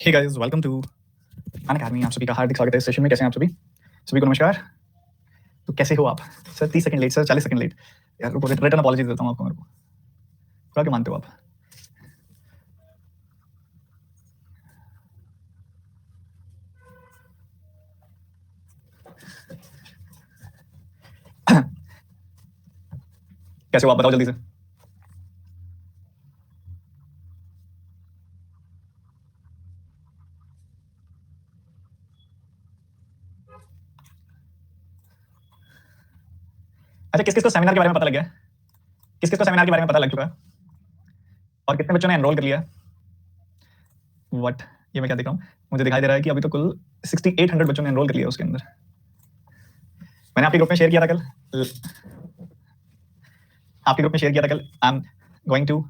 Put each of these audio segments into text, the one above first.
Hey guys, welcome to Unacademy. आप सभी का हार्दिक स्वागत है इस सेशन में। कैसे हैं आप सभी? सभी को नमस्कार। तो कैसे हो आप? Sir 30 second late, sir 40 second late. यार रुको, रिटर्न अपॉलॉजी देता हूँ आपको। मेरे को क्या क्या मानते हो आप? कैसे हो आप? बताओ जल्दी से। अच्छा, किस किस को सेमिनार के बारे में पता लग गया? किस किस को सेमिनार के बारे में पता लग चुका है? और कितने बच्चों ने एनरोल कर लिया? व्हाट? ये मैं क्या देख रहा हूँ? मुझे दिखाई दे रहा है कि अभी तो कुल 6800 बच्चों ने एनरोल कर लिया उसके अंदर। मैंने आपके ग्रुप में शेयर किया था कल। आपके ग्रुप में शेयर किया था कल। I am going to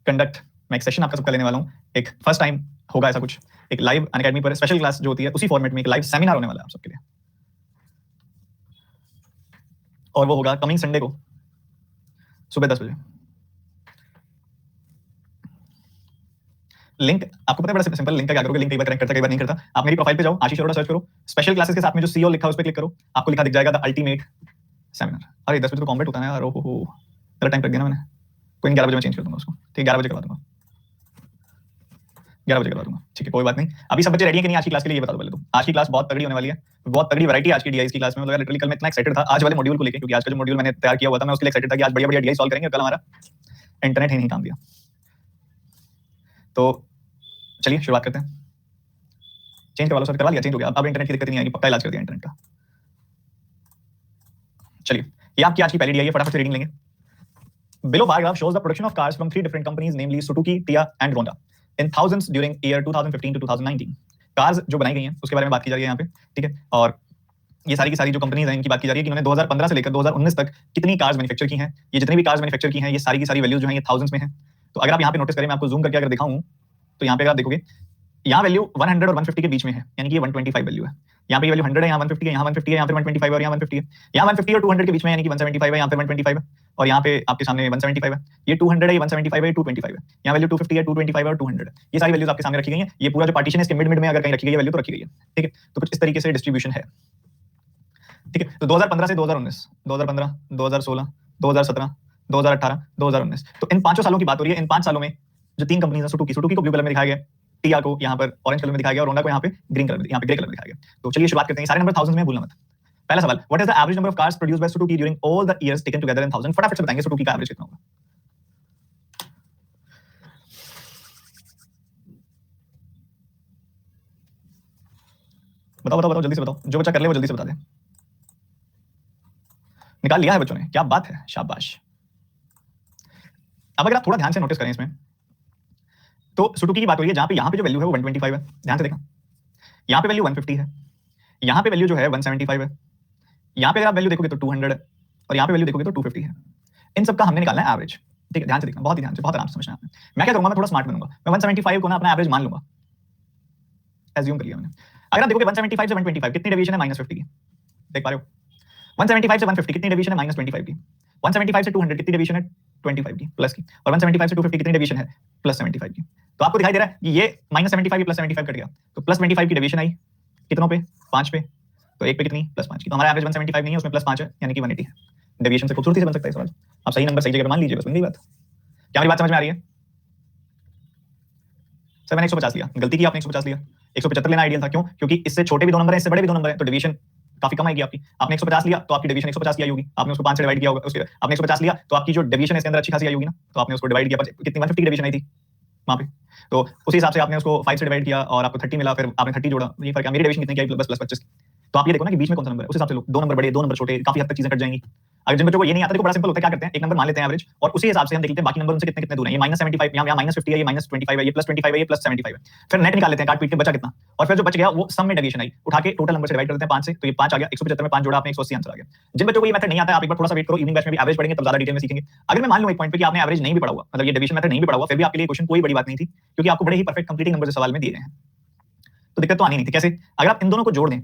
conduct, मैं एक सेशन आपका सबका लेने वाला हूँ। एक फर्स्ट टाइम होगा ऐसा कुछ, एक लाइव अनअकैडमी पर स्पेशल क्लास जो होती है उसी फॉर्मेट में एक लाइव सेमिनार होने वाला है आप सबके लिए। और वो होगा कमिंग संडे को सुबह 10 बजे। लिंक आपको पता है, बड़ा सिंपल लिंक है। क्या करोगे? लिंक कई बार कनेक्ट करता है, कई बार नहीं करता। आप मेरी प्रोफाइल पे जाओ, आशीष अरोड़ा सर्च करो, स्पेशल क्लासेस के साथ में जो सीओ लिखा है उस पर क्लिक करो, आपको लिखा दिख जाएगा द अल्टीमेट सेमिनार। अरे 10 बजे तो कॉम्बेट होता है ना यार। ओहो, गलत टाइम कर दिया ना मैंने। कोई नहीं, 11 बजे मैं चेंज कर दूंगा उसको। ठीक, 11 बजे करवा दूंगा। 11 बजे करवा दूंगा, ठीक है, कोई बात नहीं। अभी सब बच्चे रेडी है कि नहीं आज की क्लास के लिए? ये बता दो पहले तो। आज की क्लास बहुत तगड़ी होने वाली है, बहुत तगड़ी वैरायटी आज की डीआईस की क्लास में। मतलब लिटरली कल मैं इतना एक्साइटेड था आज वाले मॉड्यूल को लेकर, क्योंकि आज का जो मॉड्यूल मैंने तैयार किया हुआ था मैं उसके लिए एक्साइटेड था कि आज बढ़िया बढ़िया डीआई सॉल्व करेंगे। कल हमारा इंटरनेट ही नहीं काम दिया। तो चलिए शुरुआत करते हैं। चेंज करवा लो सर। करवा लिया, चेंज हो गया। अब इंटरनेट की दिक्कत नहीं आएगी, पक्का इलाज कर दिया इंटरनेट का। चलिए, ये आपकी आज की पहली डीआई है, फटाफट से रीडिंग लेंगे। Below bar graph shows the production of cars from 3 different companies, namely Suzuki, Kia and Honda, in thousands during year 2015 to 2019. Cars जो बनाई गई हैं उसके बारे में बात की जा रही है यहाँ पे, ठीक है। और ये सारी की सारी जो कंपनीज हैं इनकी बात की जा रही है कि इन्होंने 2015 से लेकर 2019 तक कितनी कार्स मैन्युफैक्चर की हैं। ये जितनी भी कार्स मैन्युफैक्चर की हैं ये सारी की सारी वैल्यूज जो हैं ये थाउजेंड्स में हैं। तो अगर आप यहाँ पे नोटिस करें, मैं आपको जूम करके अगर दिखाऊं तो यहाँ पे अगर आप देखोगे, यहाँ वैल्यू 100 और 150 के बीच में है, यानी कि ये 125 वैल्यू है। यहाँ पे वैल्यू 100 है, यहाँ 150 है, यहाँ 150 है, यहाँ पे 125 और यहाँ 150 है। यहाँ 150 और 200 के बीच में, यानी कि 175 है, यहाँ पे 125 है। और यहाँ पे आपके सामने 175 है। ये 200 है, ये 175 है, ये 225 है। यहाँ वैल्यू 250 है, 225 और 200 है। ये सारी वैल्यूज आपके सामने रखी गई हैं। ये पूरा जो पार्टीशन है इसके मिड मिड में अगर कहीं रखी गई है वैल्यू तो रखी गई है, ठीक है। तो कुछ इस तरीके से डिस्ट्रीब्यूशन है, ठीक है। तो 2015 से 2019, 2015, 2016, 2017, 2018, 2019, तो इन पांचों सालों की बात हो रही है। इन 5 सालों में जो 3 कंपनीज हैं, सुजुकी को ब्लू कलर में दिखाया गया, टिया को यहाँ पर ऑरेंज कलर में दिखाया गया और होंडा को यहाँ पे ग्रीन कलर में, यहाँ पे ग्रे कलर में दिखाया गया। तो चलिए शुरुआत करते हैं। सारे नंबर थाउजेंड में भूलना मत। पहला सवाल, what is the average number of cars produced bye Suzuki during all the years taken together in thousand? फटाफट से बताएंगे सुजुकी का एवरेज कितना होगा। बताओ बताओ बताओ, जल्दी से बताओ। जो बच्चा कर ले वो जल्दी से बता दे। निकाल लिया है बच्चों ने, क्या बात है, शाबाश। अब अगर आप थोड़ा ध्यान से नोटिस करें इसमें, तो सुजुकी की बात हो रही है जहां पे यहाँ पे जो वैल्यू है वो 125 है, ध्यान से देखना। यहाँ पे वैल्यू 150 है, यहाँ पे वैल्यू जो है 175 है, यहाँ पे अगर आप वैल्यू देखोगे तो 200 है, और यहाँ पे वैल्यू देखोगे तो 250 है। इन सबका हमने निकालना है एवरेज, ठीक है। ध्यान से देखना, बहुत ही ध्यान से, बहुत आराम से समझना है। मैं क्या करूंगा, मैं थोड़ा स्मार्ट बनूंगा। मैं 175 को ना अपना एवरेज मान लूंगा, एज्यूम कर लिया मैंने। अगर आप देखोगे 175 से 125 कितनी डेविएशन है? -50 की, देख पा रहे हो? 175 से 150 कितनी डेविएशन है? -25 की। 175 से 200 कितनी डेविएशन है? 25 की, प्लस की। और 175 से 250 कितनी डेविएशन है? +75 की। तो आपको दिखाई दे रहा है कि ये -75 +75 कट गया, तो +25 की डेविएशन आई कितनों पे? 5 पे। तो एक पे कितनी? +5 की। तो हमारा एवरेज 175 नहीं है, उसमें +5 है, यानी कि 180 है। डेविएशन से खूबसूरती से बन सकता है सवाल। आप सही नंबर सही जगह पे मान लीजिए, बस बन गई बात। क्या मेरी बात समझ में आ रही है? सर मैंने 150 लिया, गलती की आपने, 150 लिया। 175 लेना आइडियल था, क्यों? क्योंकि इससे छोटे भी 2 नंबर हैं, इससे बड़े भी 2 नंबर हैं, तो डेविएशन काफी कम आएगी आपकी। आपने 150 लिया तो आपकी डेविएशन 150 की आई होगी, आपने उसको 5 से डिवाइड किया होगा। उसके आपने 150 लिया तो आपकी जो डेविएशन है इसके अंदर अच्छी खासी आई होगी ना, तो आपने उसको डिवाइड किया, कितनी 150 की डेविएशन आई थी वहां पे। तो उसी हिसाब से आपने उसको 5 से डिवाइड किया और आपको 30 मिला, फिर आपने 30 जोड़ा, ये फर्क है। मेरी डेविएशन कितनी की आई? बस +25। तो आप ये देखो ना कि बीच में कौन सा नंबर है, उस हिसाब से लो। 2 नंबर बड़े, 2 नंबर छोटे, काफी हद तक चीजें कट जाएंगी। अगर जिन बच्चों को ये नहीं आता देखो बड़ा सिंपल होता है, क्या करते हैं, एक नंबर मान लेते हैं एवरेज, और उसी हिसाब से हम देख लेते हैं बाकी नंबर उनसे कितने कितने दूर हैं। ये -75 यहाँ -50 है, ये -25 है, ये +25 है, ये +75 है। फिर नेट निकाल लेते हैं, काट पीट के बचा कितना, और फिर जो बच गया वो सम में डेविएशन आई, उठा के टोटल नंबर से डिवाइड कर देते हैं 5 से, तो ये 5 आ गया। 175 में 5 जोड़ा आपने, 180 आंसर आ गया। जिन बच्चों को ये मेथड नहीं आता है, आप एक बार थोड़ा सा वेट करो, इवनिंग बैच में भी एवरेज पढ़ेंगे तब ज्यादा डिटेल में सीखेंगे। अगर मैं मान लूं एक पॉइंट पे कि आपने एवरेज नहीं भी पढ़ा हुआ, मतलब ये डेविएशन मेथड नहीं भी पढ़ा हुआ, फिर भी आपके लिए क्वेश्चन कोई बड़ी बात नहीं थी, क्योंकि आपको बड़े ही परफेक्ट कंप्लीटिंग नंबर से सवाल में दिए गए हैं, तो दिक्कत तो आनी नहीं थी। कैसे? अगर आप इन दोनों को जोड़ दें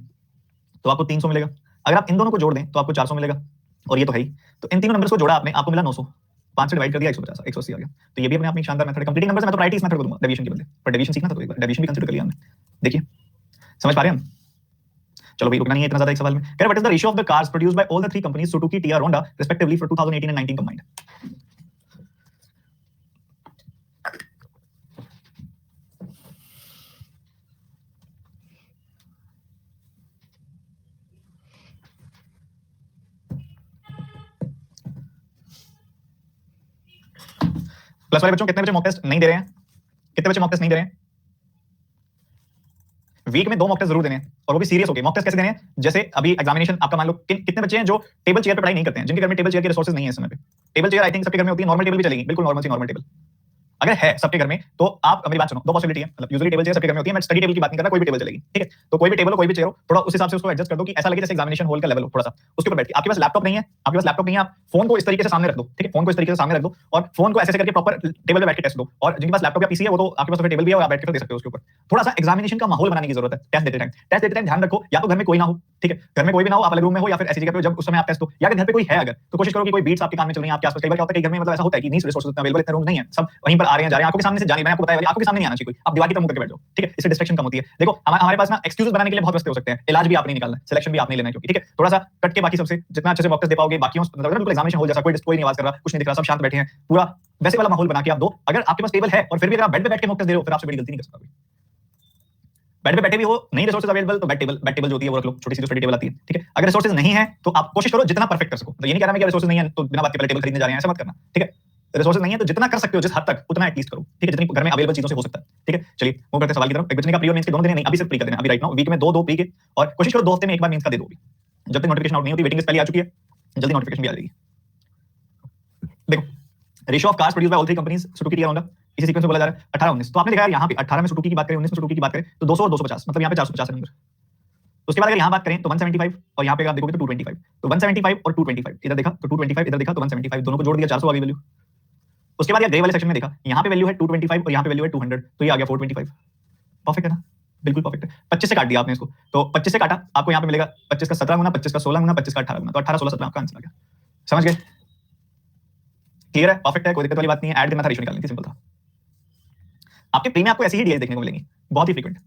तो आपको 300 मिलेगा, अगर आप इन दोनों को जोड़ दें तो आपको 400 मिलेगा, और ये तो है ही। तो इन तीनों नंबर्स को जोड़ा आपने, आपको मिला 900। 5 से डिवाइड कर दिया 150 180 आ गया। तो ये भी अपने आप में शानदार मेथड है। कंप्लीटिंग नंबर्स में मैं तो प्रायोरिटी इस मेथड को दूंगा डेविएशन के बदले, पर डेविएशन सीखना था तो एक बार डेविएशन भी कंसीडर कर लिया हमने। देखिए समझ पा रहे हैं हम? चलो भाई रुकना नहीं है इतना ज्यादा एक सवाल में। कह रहे what is the ratio of the cars produced by all the 3 companies Suzuki, टिया, Honda respectively for 2018 and 19 combined। Plus वाले बच्चों कितने बच्चे मॉक टेस्ट नहीं दे रहे हैं? कितने बच्चे मॉक टेस्ट नहीं दे रहे हैं? वीक में 2 मॉक टेस्ट जरूर देने हैं, और वो भी सीरियस होके। मॉक टेस्ट कैसे देने हैं? जैसे अभी एग्जामिनेशन आपका मान लो कितने बच्चे हैं जो टेबल चेयर पे पढ़ाई नहीं करते हैं, जिनके घर में टेबल चेयर की रिसोर्सेज नहीं है इस समय पे। टेबल चेयर आई थिंक सबके घर में होती है, नॉर्मल टेबल भी चलेगी, बिल्कुल नॉर्मल सी नॉर्मल टेबल अगर है सबके घर में, तो आप मेरी बात सुनो, 2 पॉसिबिलिटी है। मतलब यूजुअली टेबल चेयर सबके घर में होती है, मैं स्टडी टेबल की बात नहीं कर रहा, कोई भी टेबल चलेगी, ठीक है? तो कोई भी टेबल हो, कोई भी चेयर हो, थोड़ा उस हिसाब से उसको एडजस्ट कर दो कि ऐसा लगे जैसे एग्जामिनेशन हॉल का लेवल हो थोड़ा सा, उसके ऊपर बैठ के। आपके पास लैपटॉप नहीं है, आपके पास लैपटॉप नहीं है, आप फोन को इस तरीके से सामने रख दो, ठीक है? फोन को इस तरीके से सामने रख दो और फोन को ऐसे करके प्रॉपर टेबल पे बैठ के टेस्ट दो। और जिनके पास लैपटॉप या पीसी है वो तो आपके पास टेबल भी है और आप बैठ के दे सकते हो उसके ऊपर। थोड़ा सा एग्जामिनेशन का माहौल बनाने की जरूरत है टेस्ट देते टाइम ध्यान रखो, या तो घर में कोई ना हो, ठीक है? घर में कोई भी ना हो, आप अलग रूम में हो या फिर ऐसी जगह पे जब उस समय आप टेस्ट दो, या अगर घर पे कोई है अगर, तो कोशिश करो कि कोई बीट्स आपके कान में चल रही है आपके आसपास। कई बार क्या होता है कि घर में मतलब ऐसा होता है कि नहीं रिसोर्सेज इतना अवेलेबल, इतने रूम नहीं है, सब वहीं पर आ रहे हैं जा रहे हैं, आंखों के सामने से जाने, मैंने आपको बताया आंखों के सामने नहीं आना चाहिए कोई, आप दीवार की तरफ मुंह करके बैठ जाओ, ठीक है? इससे डिस्ट्रैक्शन कम होती है। देखो हमारे पास ना एक्सक्यूजेस बनाने के लिए बहुत रास्ते हो सकते हैं, इलाज भी आप नहीं निकालना, सिलेक्शन भी आप नहीं लेना, क्योंकि ठीक है थोड़ा सा कट के बाकी सबसे जितना अच्छे से मॉक टेस्ट दे पाओगे, बाकियों मतलब बिल्कुल एग्जामिनेशन हॉल जैसा, कोई नहीं आवाज कर रहा, कुछ नहीं दिख रहा, सब शांत बैठे हैं, पूरा वैसे वाला माहौल बना के आप दो। अगर आपके पास टेबल है और फिर भी अगर आप बेड पे बैठ के मॉक टेस्ट दे रहे हो, फिर आपसे बड़ी गलती नहीं कर सकता कोई। बेड पे बैठे भी हो, नहीं रिसोर्सेज अवेलेबल, तो बेड टेबल जो होती है वो रख लो, छोटी सी जो स्टडी टेबल आती है, ठीक है? अगर रिसोर्सेज नहीं है तो आप कोशिश करो जितना परफेक्ट कर सको। तो ये नहीं कह रहा मैं कि रिसोर्सेज नहीं है तो बिना बात के पहले टेबल खरीदने जा रहे हैं, ऐसा मत करना, ठीक है? रिसोर्सेज नहीं है तो जितना कर सकते हो, जिस हद तक, उतना एटलीस्ट करो, ठीक है? जितनी घर में अवेलेबल चीजों से हो सकता है, ठीक है? चलिए वो करते हैं सवाल की तरफ। एक बच्चे का प्री और मेंस के दोनों देने नहीं, अभी सिर्फ प्री का देना, अभी राइट नाउ वीक में 2 प्री के, और कोशिश करो 2 हफ्ते में एक बार मेंस का दे दो अभी, जब तक नोटिफिकेशन आउट नहीं होती। वेटिंग लिस्ट पहले आ चुकी है, जल्दी नोटिफिकेशन भी आ जाएगी। देखो ratio of cars produced by all 3 companies Suzuki, टिया, होंडा, इसी सीक्वेंस में बोला जा रहा है 18 19। तो आपने देखा यार यहाँ पे 18 में सुजुकी की बात करें, 19 में सुजुकी की बात करें, तो 200 और 250, मतलब यहाँ पे 450 है नंबर। उसके बाद अगर यहाँ बात करें तो 175, और यहाँ पे आप देखोगे तो 225, तो 175 और 225 इधर देखा तो 225 इधर देखा तो 175, दोनों को जोड़ दिया 400 आ गई वैल्यू। उसके बाद यार ग्रे वाले सेक्शन में देखा, यहाँ पे वैल्यू है 225 और यहाँ पे वैल्यू है 200, तो ये आ गया 425। परफेक्ट है ना? बिल्कुल परफेक्ट है। 25 से काट दिया आपने इसको, तो 25 से काटा, आपको यहाँ पे मिलेगा 25 का 17 गुना, 25 का 16 गुना, 25 का 18 गुना, तो 18 16 17 आपका आंसर आ गया। समझ गए? क्लियर है? परफेक्ट है, कोई दिक्कत वाली बात नहीं है। ऐड करना था, रेशियो निकालनी थी, सिंपल था। आपके प्री में आपको ऐसी ही डीएस देखने को मिलेंगी, बहुत ही फ्रीक्वेंट।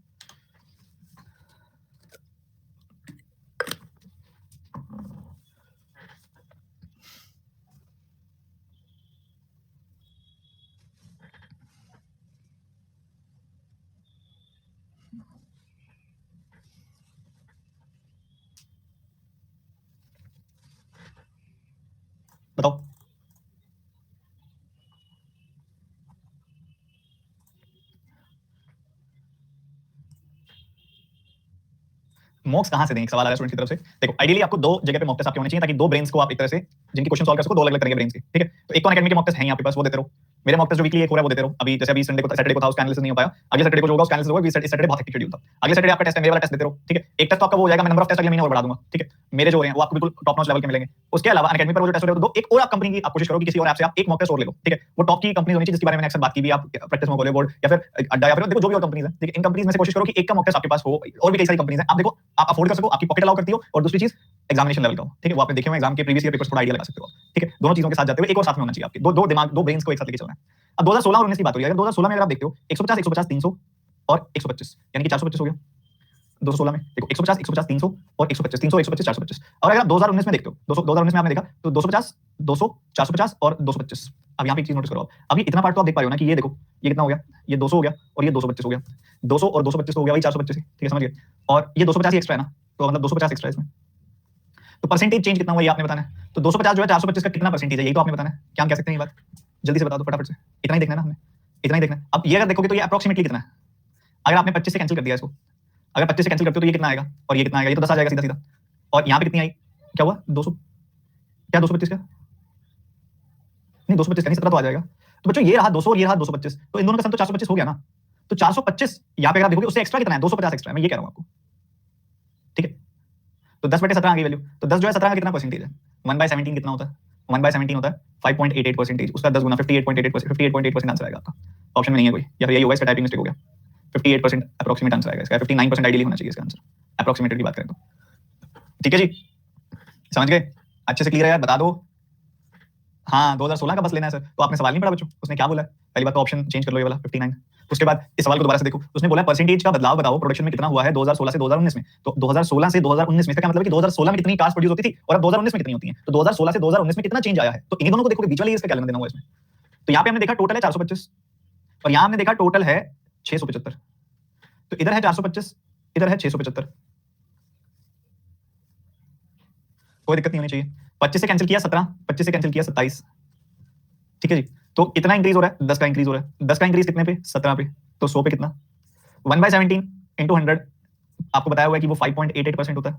बताओ मॉक्स कहां से दें? एक सवाल आ रहा है स्टूडेंट की तरफ से। देखो आइडियली आपको 2 जगह पे मॉक टेस्ट आपके होने चाहिए, ताकि 2 ब्रेन्स को आप एक तरह से जिनकी क्वेश्चन सॉल्व कर सको, 2 अलग-अलग तरह के ब्रेन्स के, ठीक है? तो एक तो अनअकैडमी के मॉक टेस्ट हैं आपके पास, वो देते रहो। मेरे मॉक टेस्ट जो वीकली एक हो रहा है वो देते रहो। अभी जैसे अभी संडे को सैटरडे को था, उसका एनालिसिस नहीं हो पाया, अगले सैटरडे को जो होगा उसका एनालिसिस होगा। इस सैटरडे बहुत हेक्टिक शेड्यूल था, अगले सैटरडे आपका टेस्ट है, मेरे वाला टेस्ट देते रहो, ठीक है? एक टेस्ट तो आपका वो हो जाएगा, मैं नंबर ऑफ टेस्ट अगले महीने और बढ़ा दूंगा, ठीक है? मेरे जो हो रहे हैं वो आपको बिल्कुल टॉप नॉच लेवल के मिलेंगे। उसके अलावा अनअकैडमी पर वो जो टेस्ट हो रहे हैं, तो एक और आप कंपनी की आप कोशिश करो कि किसी और ऐप से आप एक मॉक टेस्ट और ले लो, ठीक है? वो टॉप की कंपनी होनी चाहिए जिसके बारे में मैंने अक्सर बात की भी, आप प्रैक्टिस में बोले बोर्ड या फिर अड्डा या फिर देखो जो भी और कंपनीज है, ठीक है? इन कंपनीज में से कोशिश करो कि एक का मॉक टेस्ट आपके पास हो, और भी कई सारी कंपनीज हैं, आप देखो आप अफोर्ड कर सको, आपकी पॉकेट अलाउ करती हो, और दूसरी चीज एग्जामिनेशन लेवल का हो, ठीक है? वो आपने देखे हुए एग्जाम के प्रीवियस ईयर पेपर्स थोड़ा आइडिया लगा सकते हो, ठीक है? दोनों चीजों के साथ जाते हुए एक और साथ में होना चाहिए आपके, दो दिमाग, दो ब्रेन्स को एक साथ लेके चलना है। अब 2016 और 19 की बात हो रही है, अगर 2016 में अगर आप देखते हो 150 150 300 और 125, यानी कि 425 हो गया 2016 में। देखो 150 150 300 और 125, 300 125 425। और अगर आप 2019 में देखते हो, 2019 में आपने देखा तो 250 200 450 और 225। अब यहाँ पे एक चीज नोटिस करो, अभी इतना पार्ट तो आप देख पा रहे हो ना कि ये देखो ये कितना हो गया, ये 200 हो गया और ये 225 हो गया, 200 और 225 तो हो गया वही 425 ही, ठीक है? समझ गए? और ये 250 ही एक्स्ट्रा है ना, तो मतलब 250 एक्स्ट्रा है इसमें, तो परसेंटेज चेंज कितना हुआ ये आपने बताना है। तो 250 जो है 425 का कितना परसेंटेज है यही तो आपने बताना है। क्या हम कह सकते हैं ये बात? जल्दी से बता दो फटाफट से, इतना ही देखना है ना हमने, इतना ही देखना है। अब ये अगर देखोगे तो ये अप्रोक्सीमेटली कितना है, अगर आपने 25 से कैंसिल कर दिया इसको, अगर 25 से कैंसिल करते हो तो ये कितना आएगा और ये कितना आएगा, ये तो 10 आ जाएगा सीधा सीधा। और यहाँ पे कितनी आई, क्या हुआ 200, क्या 225 का नहीं 225 का नहीं 17 तो आ जाएगा। तो बच्चों ये रहा 200 और ये रहा 225, तो इन दोनों का सम तो 425 हो गया ना। तो 425 यहाँ पे अगर आप देखोगे उससे एक्स्ट्रा कितना है, 250 एक्स्ट्रा है, मैं ये कह रहा हूँ आपको, ठीक है? तो 10/17 आ गई वैल्यू, तो 10 जो है 17 का कितना परसेंटेज है, 1/17 कितना होता है, 1/17 होता है 5.88%, उसका 10 गुना 58.8%, 58.8% आंसर आएगा आपका। ऑप्शन में नहीं है कोई, या फिर यही होगा, इसका टाइपिंग मिस्टेक हो गया। 58% अप्रोक्सीमेट आंसर आएगा इसका, 59% आइडियली होना चाहिए इसका आंसर, अप्रोक्सीमेटेड की बात करें तो। ठीक है जी, समझ गए? अच्छे से क्लियर है यार, बता दो हाँ 2016 का बस लेना है सर। तो आपने सवाल नहीं पढ़ा बच्चों, उसने क्या बोला है? पहली बात तो ऑप्शन चेंज कर लो, ये वाला 59। उसके बाद इस सवाल को दोबारा से देखो, उसने बोला परसेंटेज का बदलाव बताओ प्रोडक्शन में कितना हुआ है 2016 से 2019 में। तो 2016 से 2019 में, इसका क्या मतलब है कि 2016 में कितनी कार्स प्रोड्यूस होती थी और अब 2019 में कितनी होती है। तो 2016 से 2019 में कितना चेंज आया है, तो इन्हीं दोनों को देखोगे, बीच वाले इसका क्या लेना देना हुआ इसमें। तो यहाँ पे हमने देखा टोटल है 425 और यहाँ हमने देखा टोटल है 675। तो इधर है 425, इधर है 675, कोई दिक्कत नहीं होनी चाहिए। 25 से कैंसिल किया 17, 25 से कैंसिल किया 27, ठीक है जी। तो इतना इंक्रीज हो रहा है, 10 का इंक्रीज हो रहा है। 10 का इंक्रीज कितने पे? 17 पे। तो 100 पे कितना? 1/17 इंटू 100, आपको बताया हुआ है कि वो 5.88% होता है।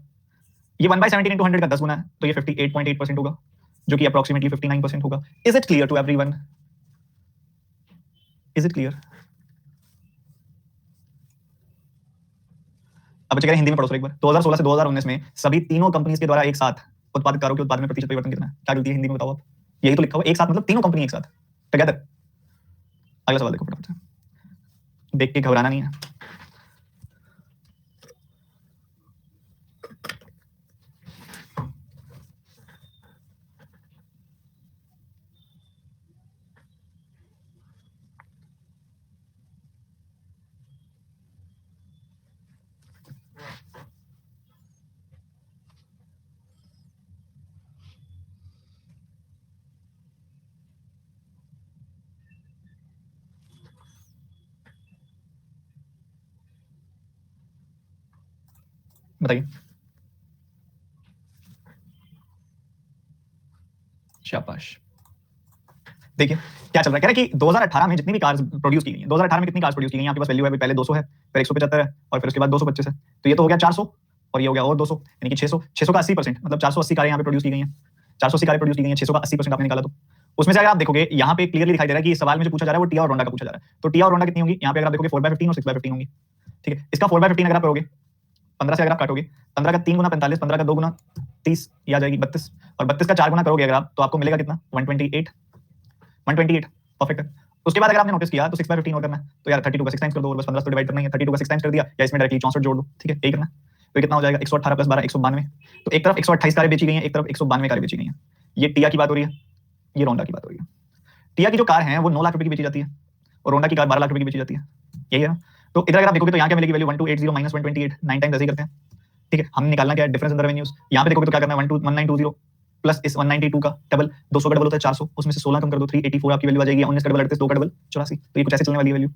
ये 1/17 इंटू 100 का 10 गुना है, तो ये 58.8% होगा, जो कि अप्रोक्सीमेटली 59% होगा। Is it clear to everyone? Is it clear? अब बच्चे कह रहे हैं हिंदी में पढ़ो सर एक बार। 2016 से 2019 में सभी तीनों कंपनीज के द्वारा एक साथ उत्पादित कारों के उत्पादन में प्रतिशत परिवर्तन कितना है? क्या गलती है हिंदी में बताओ आप। यही तो लिखा हुआ एक साथ, मतलब तीनों कंपनी एक साथ टुगेदर। अगला सवाल देखो फटाफट से, देख के घबराना नहीं है। बताइए। शाबाश। देखिए क्या चल रहा है, कह रहे हैं कि 2018 में जितनी भी कार्स प्रोड्यूस की गई हैं, 2018 में कितनी कार्स प्रोड्यूस की गई हैं, आपके पास वैल्यू है, पहले 200 है, फिर 175 है और फिर उसके बाद 225 है। तो ये तो हो गया 400 और ये हो गया और 200, यानी कि 600, 600 का 80%, मतलब 480 कारें यहाँ पे प्रोड्यूस की गई हैं। 480 कारें प्रोड्यूस की गई हैं, 600 का 80% आपने निकाला। तो उसमें से अगर आप देखोगे यहाँ पे क्लियरली दिखाई दे रहा है कि सवाल में जो पूछा जा रहा है वो टिया और रोंडा का पूछा जा रहा है। तो टिया और रोंडा कितनी होंगी, यहाँ पे अगर आप देखोगे 4/15 और 6/15 होंगी, ठीक है। इसका 4/15 अगर आप करोगे 15 से अगर आप काटोगे, 15 का 3 गुना 45, 15 का 2 गुना 30, ये आ जाएगी 32, और 32 का 4 गुना करोगे अगर आप, तो आपको मिलेगा कितना? 128, 128, परफेक्ट है। उसके बाद अगर आपने नोटिस किया तो 6/15 और करना है, तो यार 32 का 6 टाइम्स कर दो, और बस 15 से डिवाइड करना ही है। 32 का 6 टाइम्स कर दिया, या इसमें डायरेक्टली 64 जोड़ दो, ठीक है, यही करना है। तो ये कितना हो जाएगा? 118 प्लस 12, 192। तो एक तरफ 128 कारें बेची गई हैं, एक तरफ 192 कारें बेची गई हैं। ये टिया की बात हो रही है, ये रोंडा की बात हो रही है। टिया की जो कार है वो 9 लाख रुपए की बेची जाती है और रोंडा की कार 12 लाख रुपए की बेची जाती है, यही है ना। तो इधर अगर आप देखोगे तो यहाँ क्या मिलेगी वैल्यू? 1280 माइनस 128, 9 टाइम्स ऐसे ही करते हैं, ठीक है। हम निकालना क्या है? Difference in the revenues. यहाँ पे देखोगे तो क्या करना है? 1920 प्लस इस 192 का डबल, 200 का डबल होता है 400, उसमें से 16 कम कर दो, 384 आपकी वैल्यू आ जाएगी। 19 का डबल 38, 2 का डबल 84। तो ये कुछ ऐसे चलने वाली है वैल्यू।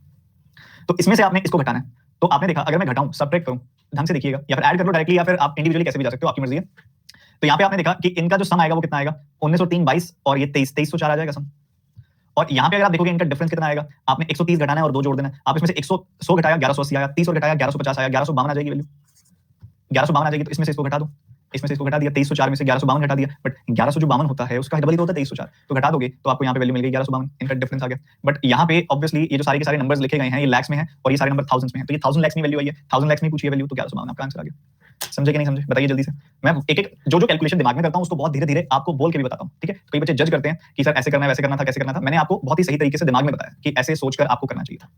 तो इसमें से आपने इसको घटाना है। तो आपने देखा अगर मैं घटाऊं, सबट्रैक्ट करूं, ढंग से देखिएगा, या फिर ऐड कर लो डायरेक्टली, या फिर आप इंडिविजुअली कैसे भी जा सकते हो, आपकी मर्जी है। तो यहाँ पे आपने देखा कि इनका जो सम आएगा वो कितना आएगा? 1903 22 और ये 23 2304 आ जाएगा सम। और यहाँ पे अगर आप देखोगे इनका डिफरेंस कितना आएगा, आपने 130 घटाना है और 2 जोड़ देना है। आप इसमें से 100 घटाया 1180 आया, 30 और घटाया 1150 आया, 1152 आ जाएगी वैल्यू। 1152 आ जाएगी, तो इसमें से इसको घटा दो, इसमें से इसको घटा दिया, 2304 में से 1152 घटा दिया, बट 1152 होता है उसका डबल ही तो होता है 2304, तो घटा दोगे तो आपको यहाँ पे वैल्यू मिल गई 1152, इनका डिफरेंस आ गया। बट यहाँ पे ऑब्वियसली ये जो सारे के सारे नंबर्स लिखे गए हैं ये लैक्स में है और ये सारे नंबर थाउजेंड्स में है, तो ये 1000 लैक्स में वैल्यू आई है, 1000 लैक्स में पूछिए वैल्यू, तो 1152 आपका आंसर आ गया। समझे कि नहीं समझे? बताइए जल्दी से। मैं एक एक जो जो कैलकुलेशन दिमाग में करता हूँ उसको बहुत धीरे धीरे आपको बोल के भी बताता हूँ, ठीक है। कई बच्चे जज करते हैं कि सर ऐसे करना है, वैसे करना था, कैसे करना था। मैंने आपको बहुत ही सही तरीके से दिमाग में बताया कि ऐसे सोचकर आपको करना चाहिए था,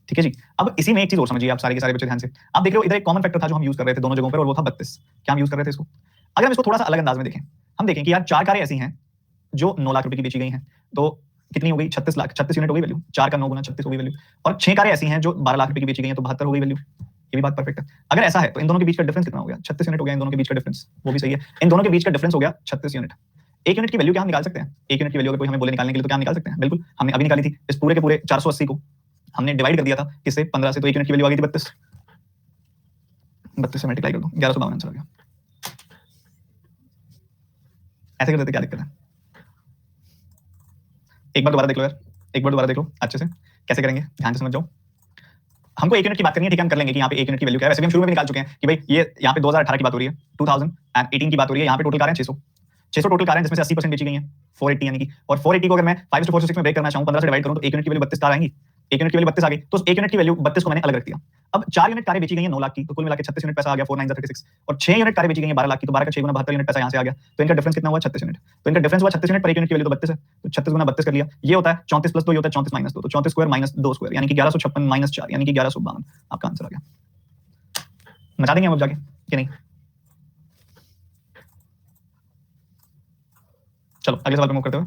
ठीक है जी। अब इसी में एक चीज और समझिए आप सारे के सारे बच्चे ध्यान से। आप देख रहे हो इधर एक कॉमन फैक्टर था जो हम यूज कर रहे थे दोनों जगहों पर, और वो था 32। क्या हम यूज कर रहे थे इसको? अगर हम इसको थोड़ा सा अलग अंदाज में देखें, हम देखें कि यार 4 कारें ऐसी हैं जो 9 लाख रुपए की बेची गई हैं, तो कितनी हो गई? 36 लाख, 36 यूनिट हो गई वैल्यू। 4 का 9 गुना 36 हो गई वैल्यू। और 6 कारें ऐसी हैं जो 12 लाख रुपए की बेची गई हैं, तो 72 हो गई वैल्यू। ये भी बात परफेक्ट है। अगर ऐसा है तो इन दोनों के बीच का डिफरेंस कितना हो गया? 36 यूनिट हो गया इन दोनों के बीच का डिफरेंस, वो भी सही है। इन दोनों के बीच का डिफरेंस हो गया 36 यूनिट। एक यूनिट की वैल्यू क्या हम निकाल सकते हैं? एक यूनिट की वैल्यू अगर कोई हमें बोले निकालने के लिए तो क्या हम निकाल सकते हैं? बिल्कुल, हमने अभी निकाली थी। इस पूरे के पूरे 480 को हमने डिवाइड कर दिया था किससे? 15 से, तो एक यूनिट की वैल्यू आ गई थी 32। 32 से मल्टीप्लाई कर दो, 1152 आंसर आ गया। ऐसे कर देते, क्या दिक्कत है? एक बार दोबारा देख लो यार, एक बार दोबारा देख लो अच्छे से, कैसे करेंगे ध्यान से समझ जाओ। हमको एक यूनिट की बात करनी है, ठीक है, हम कर लेंगे कि यहाँ पे एक यूनिट की वैल्यू क्या है। वैसे भी हम शुरू में भी निकाल चुके हैं कि भाई ये यहाँ पे 2018 की बात हो रही है, 2018 की बात हो रही है। यहाँ पे टोटल कारें 600 टोटल कारें जिसमें से 80% बेची गई हैं, 480 यानी कि। और 480 को अगर मैं 5:4:6 में ब्रेक करना चाहूँ, 15 से डिवाइड करूँ, तो एक यूनिट की वैल्यू 32 कार आएंगी। एक यूनिट की वैल्यू 32 आ गई, तो एक यूनिट की वैल्यू 32 को मैंने अलग रख दिया। अब 4 यूनिट कारें बेची गई हैं 9 लाख की, तो कुल मिला के 36 यूनिट पैसा आ गया, 4 9 36। और 6 यूनिट कारें बेची गई हैं 12 लाख की, तो 12 का 6 गुना 72 यूनिट पैसा यहाँ से आ गया। तो इनका डिफरेंस कितना हुआ? 36 यूनिट। तो इनका डिफरेंस हुआ 36 यूनिट पर एक यूनिट की वैल्यू तो 32 है, तो 36 गुना 32 कर लिया, ये होता है 34 प्लस 2, ये होता है 34 माइनस 2, तो 34 स्क्वायर माइनस 2 स्क्वायर यानी कि 1156 माइनस 4 यानी कि 1152 आपका आंसर आ गया। मचा देंगे हम अब जाके कि नहीं? चलो अगले सवाल पे मूव करते हुए,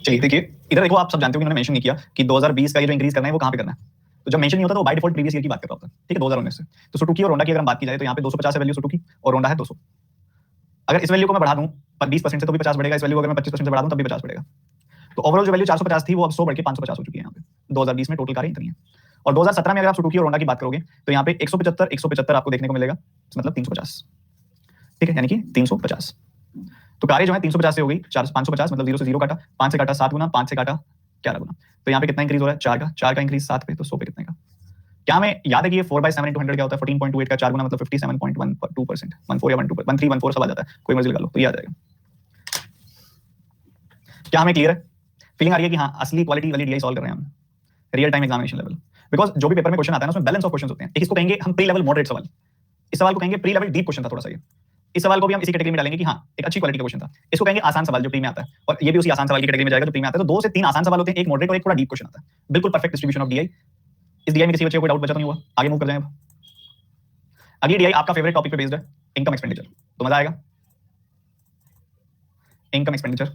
चलिए देखिए, इधर देखो, आप सब जानते हो कि मैंने मेंशन नहीं किया कि 2020 का ये जो इंक्रीज करना है वो कहां पे करना है। तो जब मेंशन नहीं होता तो बाय डिफॉल्ट प्रीवियस ईयर की बात कर रहा होता है, ठीक है, 2019 से। तो सुजुकी और होंडा की अगर हम बात की जाए तो यहाँ पे 250 है वैल्यू सुजुकी और होंडा है 200। अगर इस वैल्यू को मैं बढ़ा दूं 20% से तो भी 50 बढ़ेगा, इस वैल्यू को अगर मैं 25% से बढ़ा दूं तब भी 50 बढ़ेगा। तो ओवरऑल जो वैल्यू 450 थी वो अब 100 बढ़ के 550 हो चुकी है यहाँ पे। 2020 में टोटल कारें इतनी है। और 2017 में अगर आप सुजुकी और होंडा की बात करोगे तो यहाँ पे 175 आपको देखने को मिलेगा, मतलब 350, ठीक है, यानी कि 350। तो कारें जो है 350 से हो गई 550, मतलब 0 से 0 काटा, 5 से काटा 7 गुना, 5 से काटा 11 गुना। तो यहाँ पे कितना इंक्रीज हो रहा है? 4 का इंक्रीज 7 पे, तो 100 पे कितने का? क्या हमें याद है कि ये 4/7 into 100 क्या होता है? 14.28 का 4 गुना मतलब 57.12%, 14 या 12, 1314 सब आ जाता है, कोई मर्जी लगा लो तो ये आ जाएगा। क्या हमें क्लियर है? फीलिंग आ रही है कि हाँ असली क्वालिटी वाली डीआई सॉल्व कर रहे हैं हम real time examination level. Because जो भी पेपर में क्वेश्चन आता है ना उसमें बैलेंस ऑफ क्वेश्चन होते हैं। एक इसको कहेंगे हम प्री लेवल मॉडरेट सवाल, इस सवाल को कहेंगे प्री लेवल डीप क्वेश्चन था थोड़ा सा ये। इस सवाल को भी हम इसी कैटेगरी में डालेंगे कि हाँ एक अच्छी क्वालिटी का क्वेश्चन था। इसको कहेंगे आसान सवाल जो प्री में आता है, और ये भी उसी आसान सवाल की कैटेगरी में जाएगा जो प्री में आता है। तो 2 से 3 आसान सवाल होते हैं, एक मॉडरेट और एक थोड़ा डीप क्वेश्चन आता है। बिल्कुल परफेक्ट डिस्ट्रीब्यूशन ऑफ डीआई। इस डीआई में किसी बच्चे को कोई डाउट बचा तो नहीं हुआ? आगे मूव कर जाएं अब। अगली डीआई आपका फेवरेट टॉपिक पे बेस्ड है, इनकम एक्सपेंडिचर। तो मजा आएगा। इनकम एक्सपेंडिचर,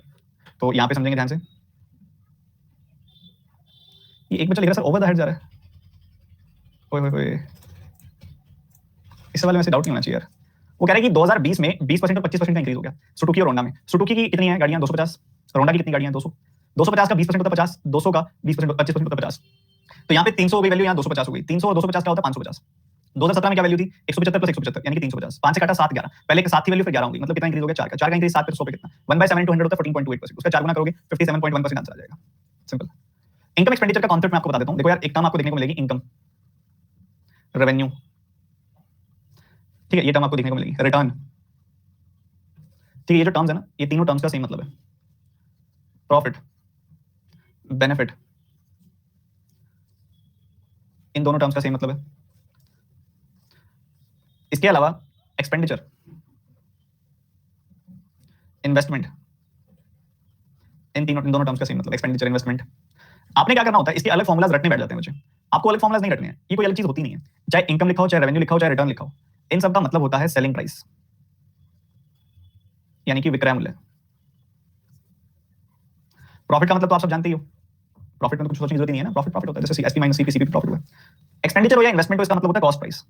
तो यहां पे समझेंगे ध्यान से। ये एक बच्चा लिख रहा है सर ओवर द हेड जा रहा है। ओए ओए ओए, इस सवाल में ऐसे डाउट नहीं होना चाहिए यार। वो कह रहा है कि 2020 में 20% और 25% का इंक्रीज हो गया सुजुकी और होंडा में। सुजुकी की कितनी है गाड़ियां? 250। होंडा की कितनी गाड़ियां? 200। 250 का 20% होता है 50, 200 का 20% 25% होता है 50। तो यहाँ पे 300 हो गई वैल्यू, यहाँ 250 हो गई। 300 और 250 का होता है 550। 2017 में क्या वैल्यू थी? 175 प्लस 175 यानी कि 350। 5 से काटा 7 11, पहले के 7 की वैल्यू फिर 11 होगी, मतलब कितना इंक्रीज हो गया? 4 का। 4 का इंक्रीज 7 पे 100 पे कितना? 1/7 into 100 होता है 14.28%। उसका 4 गुना करोगे 57.1% आंसर आ जाएगा। सिंपल। इनकम एक्सपेंडिचर का कॉन्सेप्ट मैं आपको बता देता हूं। देखो यार, एक टर्म आपको देखने को मिलेगी इनकम, रेवेन्यू, ठीक है, ये टर्म आपको देखने को मिलेगी, रिटर्न, ठीक है। ये जो टर्म्स है ना, ये तीनों टर्म्स का सेम मतलब है। प्रॉफिट, बेनिफिट, इन दोनों टर्म्स का सेम मतलब है। इसके अलावा एक्सपेंडिचर, इन्वेस्टमेंट, इन दोनों टर्म्स का सेम मतलब, एक्सपेंडिचर, इन्वेस्टमेंट। आपने क्या करना होता है, इसके अलग फॉर्मुलाज रटने बैठ जाते हैं बच्चे। आपको अलग फॉर्मुलाज नहीं रटने हैं, ये कोई अलग चीज होती नहीं है। चाहे इनकम लिखा हो, चाहे रेवेन्यू लिखा हो, चाहे रिटर्न लिखा हो, इन सब का मतलब होता है सेलिंग प्राइस, यानी कि विक्रय मूल्य। प्रॉफिट का मतलब तो आप सब जानते ही हो, प्रॉफिट में तो कुछ सोचने की जरूरत ही नहीं है ना, प्रॉफिट प्रॉफिट होता है, जैसे SP minus CP, CP profit हुआ। एक्सपेंडिचर हो या इन्वेस्टमेंट हो, इसका मतलब होता है कॉस्ट प्राइस,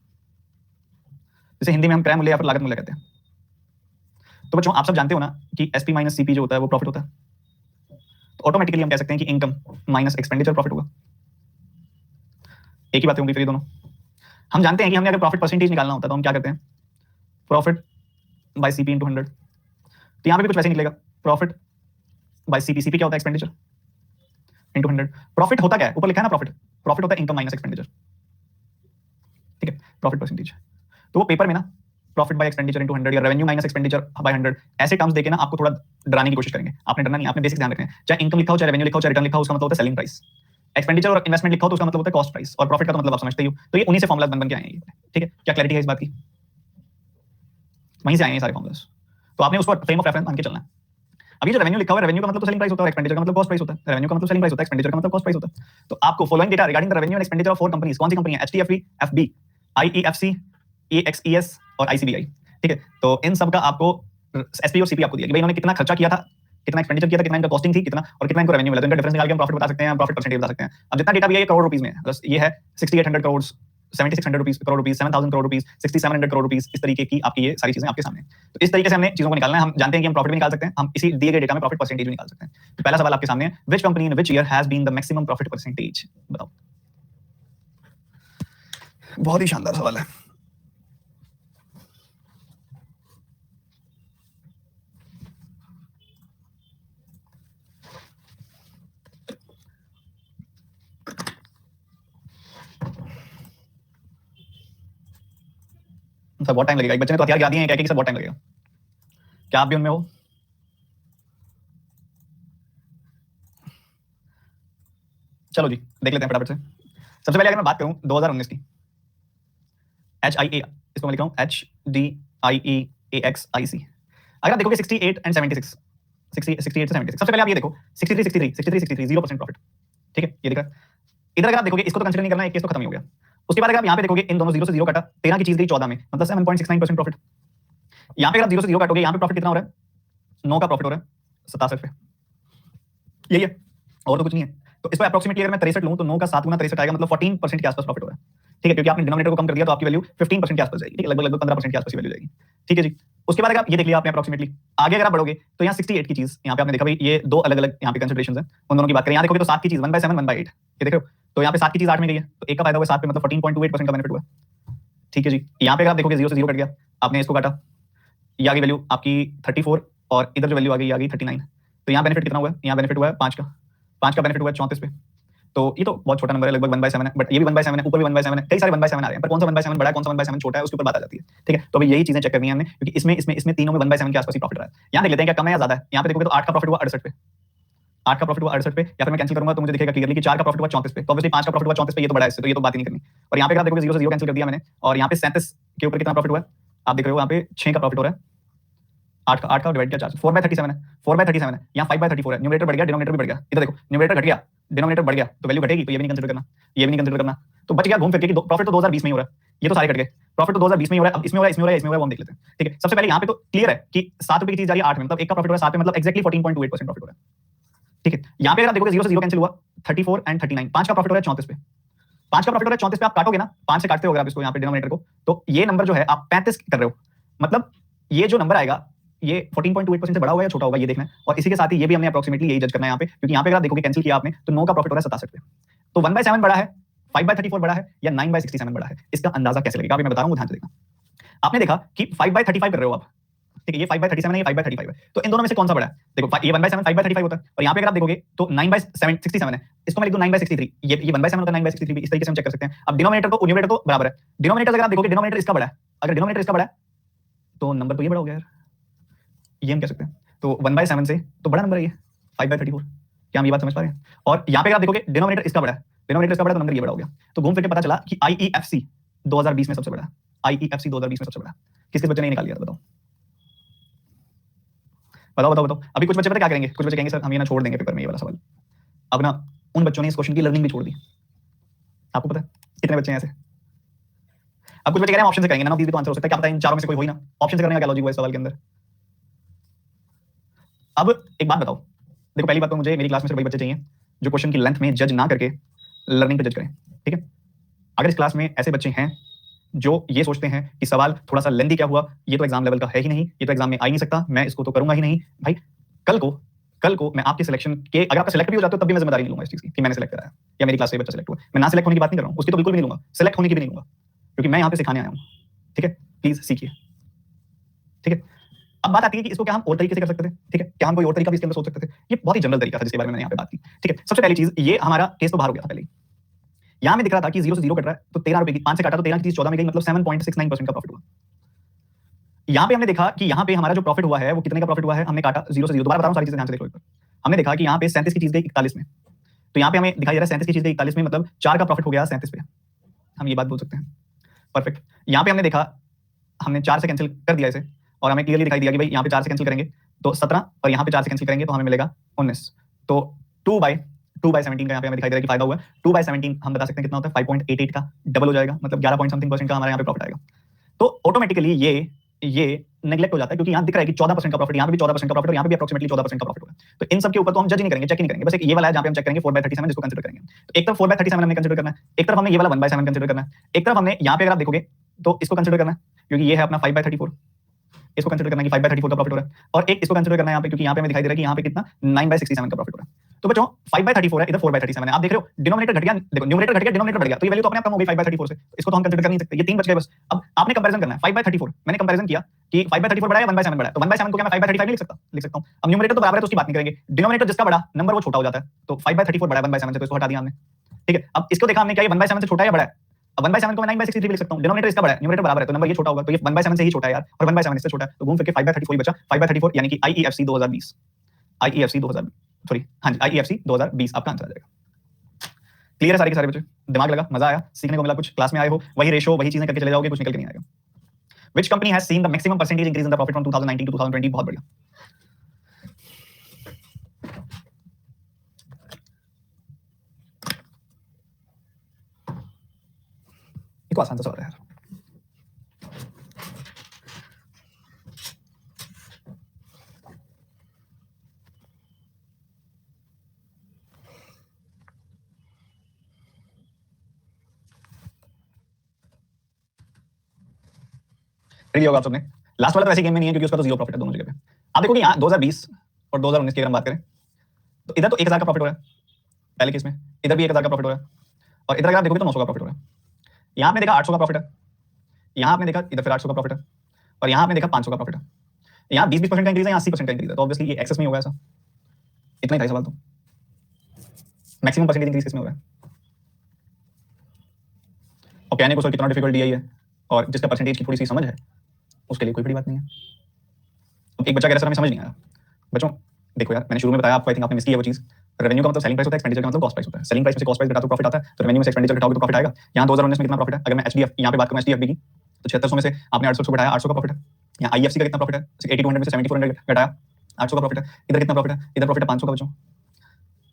जिसे हिंदी में हम क्रय मूल्य या फिर लागत मूल्य कहते हैं। तो बच्चों आप सब जानते हो ना कि एसपी माइनस सीपी जो होता है वो प्रॉफिट होता है। तो ऑटोमेटिकली हम कह सकते हैं कि इनकम माइनस एक्सपेंडिचर प्रॉफिट होगा। एक ही बात होंगी फिर ये दोनों। हम जानते हैं कि हमने अगर प्रॉफिट परसेंटेज निकालना होता है तो हम क्या करते हैं? Profit by CP into 100। तो यहां पे भी कुछ वैसे निकलेगा, प्रॉफिट बाय सीपी। सीपी क्या होता है? Expenditure into 100। प्रॉफिट होता क्या है? ऊपर लिखा है ना प्रॉफिट, प्रॉफिट होता है इनकम माइनस एक्सपेंडिचर, ठीक है, प्रॉफिट परसेंटेज। तो वो पेपर में ना प्रॉफिट बाय एक्सपेंडिचर इंटू 100 या रेवेन्यू माइनस एक्सपेंडिचर बाय 100 ऐसे टर्म्स देके ना आपको थोड़ा डराने की कोशिश करेंगे। आपने डरना नहीं, आपने बेसिक ध्यान रखना है। चाहे इनकम लिखा हो, चाहे रेवेन्यू लिखा हो, चाहे रिटर्न लिखा हो, उसका मतलब होता है सेलिंग प्राइस। एक्सपेंडिचर और इन्वेस्टमेंट लिखा हो तो उसका मतलब होता है कॉस्ट प्राइस, और प्रॉफिट का तो मतलब आप समझते ही हो। तो ये उन्हीं से फॉर्मुला बन के आए हैं, ठीक है। क्या क्लैरिटी है इस बात की? वहीं से आए हैं सारे फॉर्मुलास, तो आपने उसको फ्रेम ऑफ रेफरेंस मान के चलना है। अभी जो रेवेन्यू लिखा हुआ है, रेवेन्यू का मतलब तो सेलिंग प्राइस होता है, एक्सपेंडिचर का मतलब कॉस्ट प्राइस होता है। रेवेन्यू का मतलब सेलिंग प्राइस होता है, एक्सपेंडिचर का मतलब कॉस्ट प्राइस होता है। तो आपको following data regarding the revenue and expenditure of 4 companies, कौन सी कंपनी है? एचटीएफई, एफबी, आईईएफसी, एएक्सईएस और आईसीबीआई, ठीक है। तो इन सब का आपको एसपी और सीपी आपको दिया कि भाई इन्होंने कितना खर्चा किया था, कितना एक्सपेंडिचर किया था, कितना इनका कॉस्टिंग थी, कितना और कितना इनको रेवेन्यू मिला। तो इनका डिफरेंस निकाल के हम प्रॉफिट बता सकते हैं, प्रॉफिट परसेंटेज बता सकते हैं। अब जितना डेटा भी है ये करोड़ रुपीस में है, बस ये है 6800 crore, 7600 crore rupees, 7000 crore rupees, 6700 crore rupees, इस तरीके की आपकी ये सारी चीजें आपके सामने। तो इस तरीके से हमने चीजों को निकालना है। हम जानते हैं कि हम प्रॉफिट भी निकाल सकते हैं, हम इसी दिए गए डेटा में प्रॉफिट परसेंटेज भी निकाल सकते हैं। तो पहला सवाल आपके सामने है, which company in which year has been the maximum profit percentage? बताओ। बहुत ही शानदार सवाल है। सर बहुत टाइम लगेगा, एक बच्चे ने तो हथियार गिरा दिए हैं, क्या सर बहुत टाइम लगेगा। क्या आप भी उनमें हो? चलो जी देख लेते हैं फटाफट से। सबसे पहले अगर मैं बात करूं 2019 की, HIA, इसको मैं लिख रहा हूं HDIEAXIC। अगर आप देखोगे 68 एंड 76, 68 से 76, सबसे पहले आप ये देखो 63 63 63 63 0% प्रॉफिट, ठीक है, ये दिख रहा है। इधर अगर आप देखोगे इसको तो कंसीडर नहीं करना है, एक केस तो खत्म ही हो गया। उसके बाद अगर आप यहाँ पे देखोगे इन दोनों 0 से 0 काटा, 13 की चीज गई 14 में, मतलब 7.69% प्रॉफिट। यहाँ पे अगर आप 0 से 0 काटोगे, यहाँ पे प्रॉफिट कितना हो रहा है? 9 का प्रॉफिट हो रहा है 67 पे। यही है, और तो कुछ नहीं है। तो इस पर अप्रोक्सीमेटली अगर मैं 63 लूं तो 9 का 7 गुना 63 आएगा, मतलब 14% के आसपास प्रॉफिट हो रहा है। ठीक है, क्योंकि आपने डिनोमिनेटर को कम कर दिया तो आपकी वैल्यू 15% के आसपास जाएगी। ठीक है, लगभग 15% के आसपास वैल्यू जाएगी। ठीक है जी। उसके बाद अगर आप ये देख लिया आपने अप्रोक्सीमेटली, आगे अगर आप बढ़ोगे तो यहाँ 68 की चीज, यहाँ पे आपने देखा भाई ये दो अलग अलग यहाँ पे कंसिडरेशन है, उन दोनों की बात करें। यहाँ देखोगे तो 7 की चीज 1/7 1/8, ये देख रहे हो, तो यहाँ पे 7 की चीज 8 में गई है, तो एक का फायदा हुआ 7 पे, मतलब 14.28% का बेनिफिट हुआ। ठीक है जी। यहाँ पे अगर आप देखोगे 0 से 0 कट गया, आपने इसको काटा, ये आ गई वैल्यू आपकी 34 और इधर जो वैल्यू आ गई ये आ गई 39। तो यहाँ बेनिफिट कितना हुआ है? यहाँ बेनिफिट हुआ है 5 का, 5 का बेनिफिट हुआ है 34 पे। तो ये तो बहुत छोटा नंबर है, लगभग 1/7 है, बट ये भी 1/7 है, ऊपर भी 1/7 है, कई सारे 1/7 आ रहे हैं, पर कौन सा 1/7 बड़ा है, कौन सा 1/7 छोटा है, उसके ऊपर बात आ जाती है। ठीक है, तो अभी यही चीजें चेक करनी है हमने, क्योंकि इसमें तीनों में 1/7 के आसपास ही प्रॉफिट रहा है। यहाँ देख लेते हैं क्या कम है या ज्यादा है। यहाँ पे देखोगे तो 8 का प्रॉफिट हुआ 68 पे, 8 का प्रॉफिट हुआ 68 पे, या फिर मैं कैंसिल करूंगा तो मुझे दिखेगा क्लियरली कि 4 का प्रॉफिट हुआ 34 पे, तो ऑब्वियसली 5 का प्रॉफिट हुआ 34 पे, ये तो बड़ा है इससे, तो ये तो बात ही नहीं करनी। और यहाँ पे आप देखोगे 0 से 0 कैंसिल कर दिया मैंने, और यहाँ पे 37 के ऊपर कितना प्रॉफिट हुआ है आप देख रहे हो, यहाँ पे 6 का प्रॉफिट हो रहा है, 8 का डिवाइड किया 4 4/37 है, 4/37 है, यहाँ 5/34 है, न्यूमरेटर बढ़ गया डिनोमिनेटर भी बढ़ गया। इधर देखो न्यूमरेटर घट गया डिनोमिनेटर बढ़ गया, तो वैल्यू घटेगी, तो ये भी नहीं कंसीडर करना, ये भी नहीं कंसीडर करना। तो बच गया घूम फिर के कि प्रॉफिट तो 2020 में ही हो रहा है, ये तो सारे कट गए, प्रॉफिट तो 2020 में ही हो रहा है। अब इसमें हो रहा है, इसमें हो रहा है, इसमें हो रहा है, वो हम देख लेते हैं। ठीक है, सबसे पहले यहाँ पे तो क्लियर है कि 7 रुपए की चीज जा रही है 8 में, मतलब एक का प्रॉफिट हो रहा है 7 में, मतलब एक्जैक्टली 14.28% प्रॉफिट हो रहा है। ठीक है, यहाँ पे अगर आप देखोगे 0 से 0 कैंसिल हुआ 34 एंड 39, 5 का प्रॉफिट हो रहा है 34 पे, 5 का प्रॉफिट हो रहा है 34 पे, आप काटोगे ना, 5 से काटते हो आप इसको यहाँ पे डिनोमिनेटर को, तो ये नंबर जो है आप 35 कर रहे हो, मतलब ये जो नंबर आएगा ये 14.28% से बड़ा होगा या छोटा होगा ये देखना है। और इसी के साथ ही ये भी हमने अप्रोक्सीमेटली यही जज करना है यहाँ पे, क्योंकि यहाँ पे अगर आप देखोगे कैंसिल किया आपने तो 9 का प्रॉफिट हो रहा है 67 पे, तो 1/7 बड़ा है, 5/34 बड़ा है, या 9/67 बड़ा है, इसका अंदाजा कैसे लगेगा अभी मैं बता रहा हूँ, ध्यान से देखना। आपने देखा कि 5/35 कर रहे हो आप, ठीक है, ये 5/37 है, ये 5/35 है, तो इन दोनों में से कौन सा बड़ा है? देखो ये 1/7 5/35 होता है, और यहाँ पे अगर आप देखोगे तो 9/67 है, इसको मैं लिख दूं 9/63, ये 1/7 होता है 9/63 भी, इस तरीके से हम चेक कर सकते हैं। अब डिनोमिनेटर तो न्यूमरेटर तो बराबर है, डिनोमिनेटर अगर आप देखोगे डिनोमिनेटर इसका बड़ा है, अगर डिनोमिनेटर इसका बड़ा है तो नंबर तो ये बड़ा हो गया यार, ये हम कह सकते हैं। तो 1/7 से तो बड़ा नंबर है ये 5/34, क्या हम ये बात समझ पा रहे हैं? और यहाँ पे अगर आप देखोगे डिनोमिनेटर इसका बड़ा है, डिनोमिनेटर इसका बड़ा, तो नंबर ये बड़ा हो गया। तो घूम फिर के पता चला कि IEFC 2020 में सबसे बड़ा है, IEFC 2020 में सबसे बड़ा है। किस बच्चे ने निकाल लिया था बताओ, बताओ बताओ बताओ। अभी कुछ बच्चे पता क्या करेंगे, कुछ बच्चे कहेंगे सर हम ये ना छोड़ देंगे पेपर में ये वाला सवाल। अब ना उन बच्चों ने इस क्वेश्चन की लर्निंग भी छोड़ दी, आपको पता है कितने बच्चे हैं ऐसे। अब कुछ बच्चे कह रहे हैं ऑप्शन से करेंगे, ना भी तो आंसर हो सकता है, क्या पता इन चारों में से कोई हो ही ना, ऑप्शन से करने का क्या लॉजिक हुआ इस सवाल के अंदर। अब एक बात बताओ, देखो पहली बात तो मुझे मेरी क्लास में सिर्फ वही बच्चे चाहिए जो क्वेश्चन की लेंथ में जज ना करके लर्निंग पे जज करें। ठीक है, अगर इस क्लास में ऐसे बच्चे हैं जो ये सोचते हैं कि सवाल थोड़ा सा लेंथी क्या हुआ, ये तो एग्जाम लेवल का है ही नहीं, ये तो एग्जाम में आ ही नहीं सकता, मैं इसको तो करूंगा ही नहीं, भाई कल को मैं आपके सिलेक्शन के, अगर आप सिलेक्ट भी हो जाते हो तब भी मैं जिम्मेदारी नहीं लूंगा इस चीज की कि मैंने सिलेक्ट कराया या मेरी क्लास से बच्चा सिलेक्ट हुआ। मैं ना सिलेक्ट होने की बात नहीं कर रहा हूं, उसकी तो बिल्कुल भी नहीं लूंगा, सिलेक्ट होने की भी नहीं लूंगा, क्योंकि मैं यहाँ पे सिखाने आया हूँ। ठीक है, प्लीज सीखिए। ठीक है, अब बात आती है कि इसको क्या हम और तरीके से कर सकते थे। ठीक है, क्या हम कोई और तरीका भी इसके अंदर सोच सकते थे, ये बहुत ही जनरल तरीका था जिसके बारे में मैंने यहाँ पे बात की। ठीक है, सबसे पहली चीज ये हमारा केस तो बाहर हो गया था पहले, यहाँ में दिख रहा था कि 0 से 0 कट रहा है, तो 13 रुपए की 5 से काटा तो 13 की चीज 14 में गई, मतलब 7.69% का प्रॉफिट हुआ। यहाँ पे हमने देखा कि यहाँ पे हमारा जो प्रॉफिट हुआ है वो कितने का प्रॉफिट हुआ है, हमने काटा 0 से 0, दोबारा बता रहा हूँ सारी चीजें ध्यान से देखो एक बार। हमने देखा कि यहाँ पे 37 की चीज गई 41 में, तो यहाँ पे हमें दिखाई दे रहा है 37 की चीज गई 41 में, मतलब 4 का प्रॉफिट हो गया 37 पे, हम ये बात बोल सकते हैं। परफेक्ट, यहाँ पे हमने देखा हमने 4 से कैंसिल कर दिया इसे, और हमें क्लियरली दिखाई दिया कि भाई यहाँ पे 4 से कैंसिल करेंगे तो 17, और यहाँ पे 4 से कैंसिल करेंगे तो हमें मिलेगा 19, तो 2/17 का यहाँ पे हमें दिखाई दे रहा है कि फायदा हुआ है। 2/17 हम बता सकते हैं कितना होता है, 5.88 का डबल हो जाएगा, मतलब 11 पॉइंट समथिंग % का हमारे यहाँ पे प्रॉफिट आएगा। तो ऑटोमेटिकली ये नेग्लेक्ट हो जाता है, क्योंकि यहाँ दिख रहा है कि 14% का प्रॉफिट, यहाँ पे भी 14% का प्रॉफिट और यहाँ पे भी अप्रोक्सीमेटली 14% का प्रॉफिट होगा। तो इन सब के ऊपर तो हम जज नहीं करेंगे, चेक ही नहीं करेंगे, बस एक ये वाला है जहाँ पे हम चेक करेंगे 4/37 जिसको कंसीडर करेंगे। तो एक तरफ 4/37 हमने कंसीडर करना है, एक तरफ हमने ये वाला 1/7 कंसीडर करना है, एक तरफ हमने यहाँ पे अगर आप देखोगे तो इसको कंसीडर करना है क्योंकि ये है अपना 5/34, इसको कंसीडर करना है कि 5/34 का प्रॉफिट हो रहा है, और एक इसको कंसीडर करना है यहाँ पे क्योंकि यहाँ पे हमें दिखाई दे रहा है कि यहाँ पे कितना 9/67 का प्रॉफिट हो रहा है। तो बच्चों 5/34 है, इधर 4/37 है, आप देख रहे हो डिनोमिनेटर घट गया, देखो न्यूमरेटर घट गया डिनोमिनेटर बढ़ गया, तो ये वैल्यू तो अपने आप कम हो गई 5/34 से, इसको तो हम कंसीडर कर नहीं सकते, ये तीन बच गए बस। अब आपने कंपैरिजन करना है 5/34, मैंने कंपैरिजन किया कि 5/34 बड़ा है 1/7 बड़ा है, तो 1/7 को क्या मैं 5/35 नहीं लिख सकता हूं। अब न्यूमरेटर तो बराबर है तो उसकी बात नहीं करेंगे, डिनोमिनेटर जिसका बड़ा नंबर वो छोटा हो जाता है, तो 5/34 बड़ा है 1/7 से, तो इसको हटा दिया हमने। ठीक है, अब इसको देखा हमने क्या ये 1/7 से छोटा है या बड़ा है, अब 1/7 को मैं 9/63 भी लिख सकता हूं, डिनोमिनेटर इसका बड़ा है न्यूमरेटर बराबर है, तो नंबर ये छोटा होगा, तो ये 1/7 से ही छोटा है यार, और 1/7 इससे छोटा है, तो घूम फिर के 5/34 ही बचा, 5/34 यानी कि IEFC 2020, IEFC 2020 सॉरी हाँ जी IEFC 2020 आपका आंसर आ जाएगा। क्लियर है सारे के सारे बच्चे, दिमाग लगा, मजा आया, सीखने को मिला कुछ, क्लास में आए हो वही रेशो वही चीजें करके चले जाओगे, कुछ निकल के नहीं आएगा। Which company has seen the maximum percentage increase in the profit from 2019 to 2020? बहुत बढ़िया, ये तो आसान सा सवाल है यार। खरीद लिया होगा आप सबने। लास्ट वाला तो ऐसे गेम में नहीं है क्योंकि उसका तो जीरो प्रॉफिट है दोनों जगह पे। आप देखो कि यहाँ 2020 और 2019 की अगर हम बात करें तो इधर तो 1000 का प्रॉफिट हो रहा है पहले केस में, इधर भी 1000 का प्रॉफिट हो रहा है, और इधर अगर आप देखोगे तो 900 का प्रॉफिट हो रहा है। यहाँ आपने देखा 800 का प्रॉफिट है, यहाँ आपने देखा इधर फिर 800 का प्रॉफिट है, और यहाँ आपने देखा 500 का प्रॉफिट है। यहाँ 20% का इंक्रीज है, यहाँ 80% का इंक्रीज है, तो ऑब्वियसली ये एक्सेस में होगा ऐसा। इतना ही था सवाल। तो मैक्सिमम परसेंटेज इंक्रीज किसमें हो रहा है, और कहने को सर कितना डिफिकल्ट दिया ही है, और जिसका परसेंटेज की थोड़ी सी समझ है उसके लिए कोई बड़ी बात नहीं है। अब एक बच्चा कह रहा है सर हमें समझ नहीं आया। बच्चों देखो यार, मैंने शुरू में बताया आपको, आई थिंक आपने मिस किया वो चीज। रेवेन्यू का मतलब सेलिंग प्राइस होता है, एक्सपेंडिचर का मतलब कॉस्ट प्राइस होता है। सेलिंग प्राइस में से कॉस्ट प्राइस घटा तो प्रॉफिट आता है, तो रेवेन्यू में से एक्सपेंडिचर घटाओगे तो प्रॉफिट आएगा। यहाँ 2019 में कितना प्रॉफिट है, अगर मैं एचडीएफ यहाँ पे बात करूँ एचडीएफबी की, तो 7600 में से आपने 800 घटाया, 800 का प्रॉफिट है। यहाँ आईएफसी का कितना प्रॉफिट है, 8200 में से 7400 घटाया, 800 का प्रॉफिट है। इधर कितना प्रॉफिट है, इधर प्रॉफिट है 500 का बच्चों।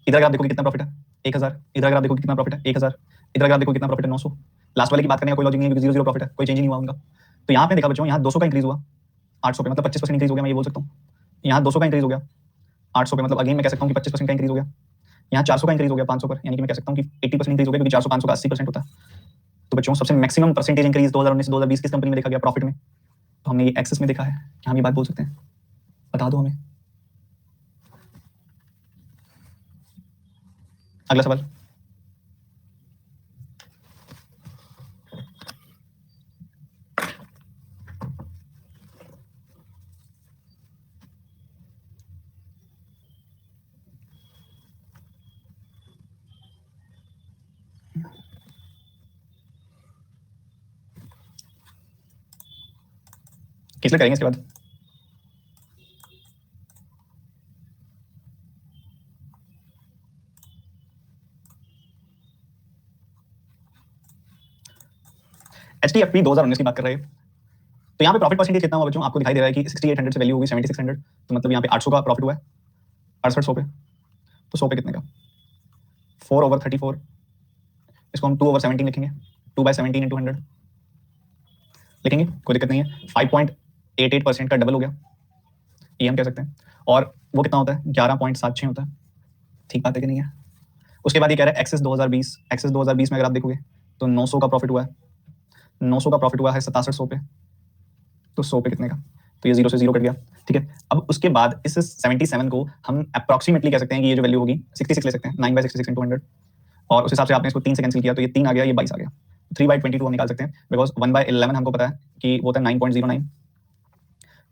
इधर अगर आप देखोगे कितना प्रॉफिट है 1000, इधर अगर आप देखोगे कितना प्रॉफिट है 1000, इधर अगर आप देखोगे कितना प्रॉफिट है 900। लास्ट वाले की बात करने का कोई लॉजिक नहीं है क्योंकि 0 प्रॉफिट है, कोई चेंज नहीं हुआ उनका। तो यहाँ पे देखा बच्चों, यहाँ 200 का इंक्रीज हुआ 800 पे, मतलब 25% इंक्रीज हो गया, मैं ये बोल सकता हूँ। यहाँ 200 का इंक्रीज हो गया 800 पे, मतलब अगेन मैं कह सकता हूँ कि 25% का इंक्रीज हो गया। यहाँ 400 का इंक्रीज हो गया 500 पर, यानी कि मैं कह सकता हूँ कि 80% इंक्रीज हो गया, क्योंकि 400 500 का 80% होता है। तो बच्चों सबसे मैक्सिमम परसेंटेज इंक्रीज 2019 से 2020 किस कंपनी में देखा गया प्रॉफिट में, तो हमने ये एक्सेस में देखा है। हम ये बात बोल सकते हैं, बता दो हमें। अगला सवाल। किस लिए करेंगे इसके बाद। एचडीएफबी 2019 की बात कर रहे हैं, तो यहाँ पे प्रॉफिट परसेंटेज कितना हुआ बच्चों, आपको दिखाई दे रहा है कि 6800 से वैल्यू होगी 7600, तो मतलब यहाँ पे 800 का प्रॉफिट हुआ है 6800 पे। तो 100 पे कितने का, 4/34, इसको हम 2/17 लिखेंगे, 2/17 × 100 लिखेंगे, कोई दिक्कत नहीं है। 5.88% का डबल हो गया, ये हम कह सकते हैं। और वो कितना होता है, 11.76 होता है। ठीक बात है कि नहीं है। उसके बाद ये कह रहा है एक्सेस 2020, एक्सेस 2020 में अगर आप देखोगे तो 900 का प्रॉफिट हुआ है, 900 का प्रॉफिट हुआ है 6700 पे, तो 100 पे कितने का, तो ये 0 से 0 कट गया। ठीक है, अब उसके बाद इस 77 को हम अप्रोक्सीमेटली कह सकते हैं कि ये जो वैल्यू होगी 66 ले सकते हैं, 9/66 × 100, और उस हिसाब से आपने इसको 3 से कैंसिल किया तो ये 3 आ गया, ये 22 आ गया। 3/22 हम निकाल सकते हैं, बिकॉज 1/11 हमको पता है कि वो होता है 9.09,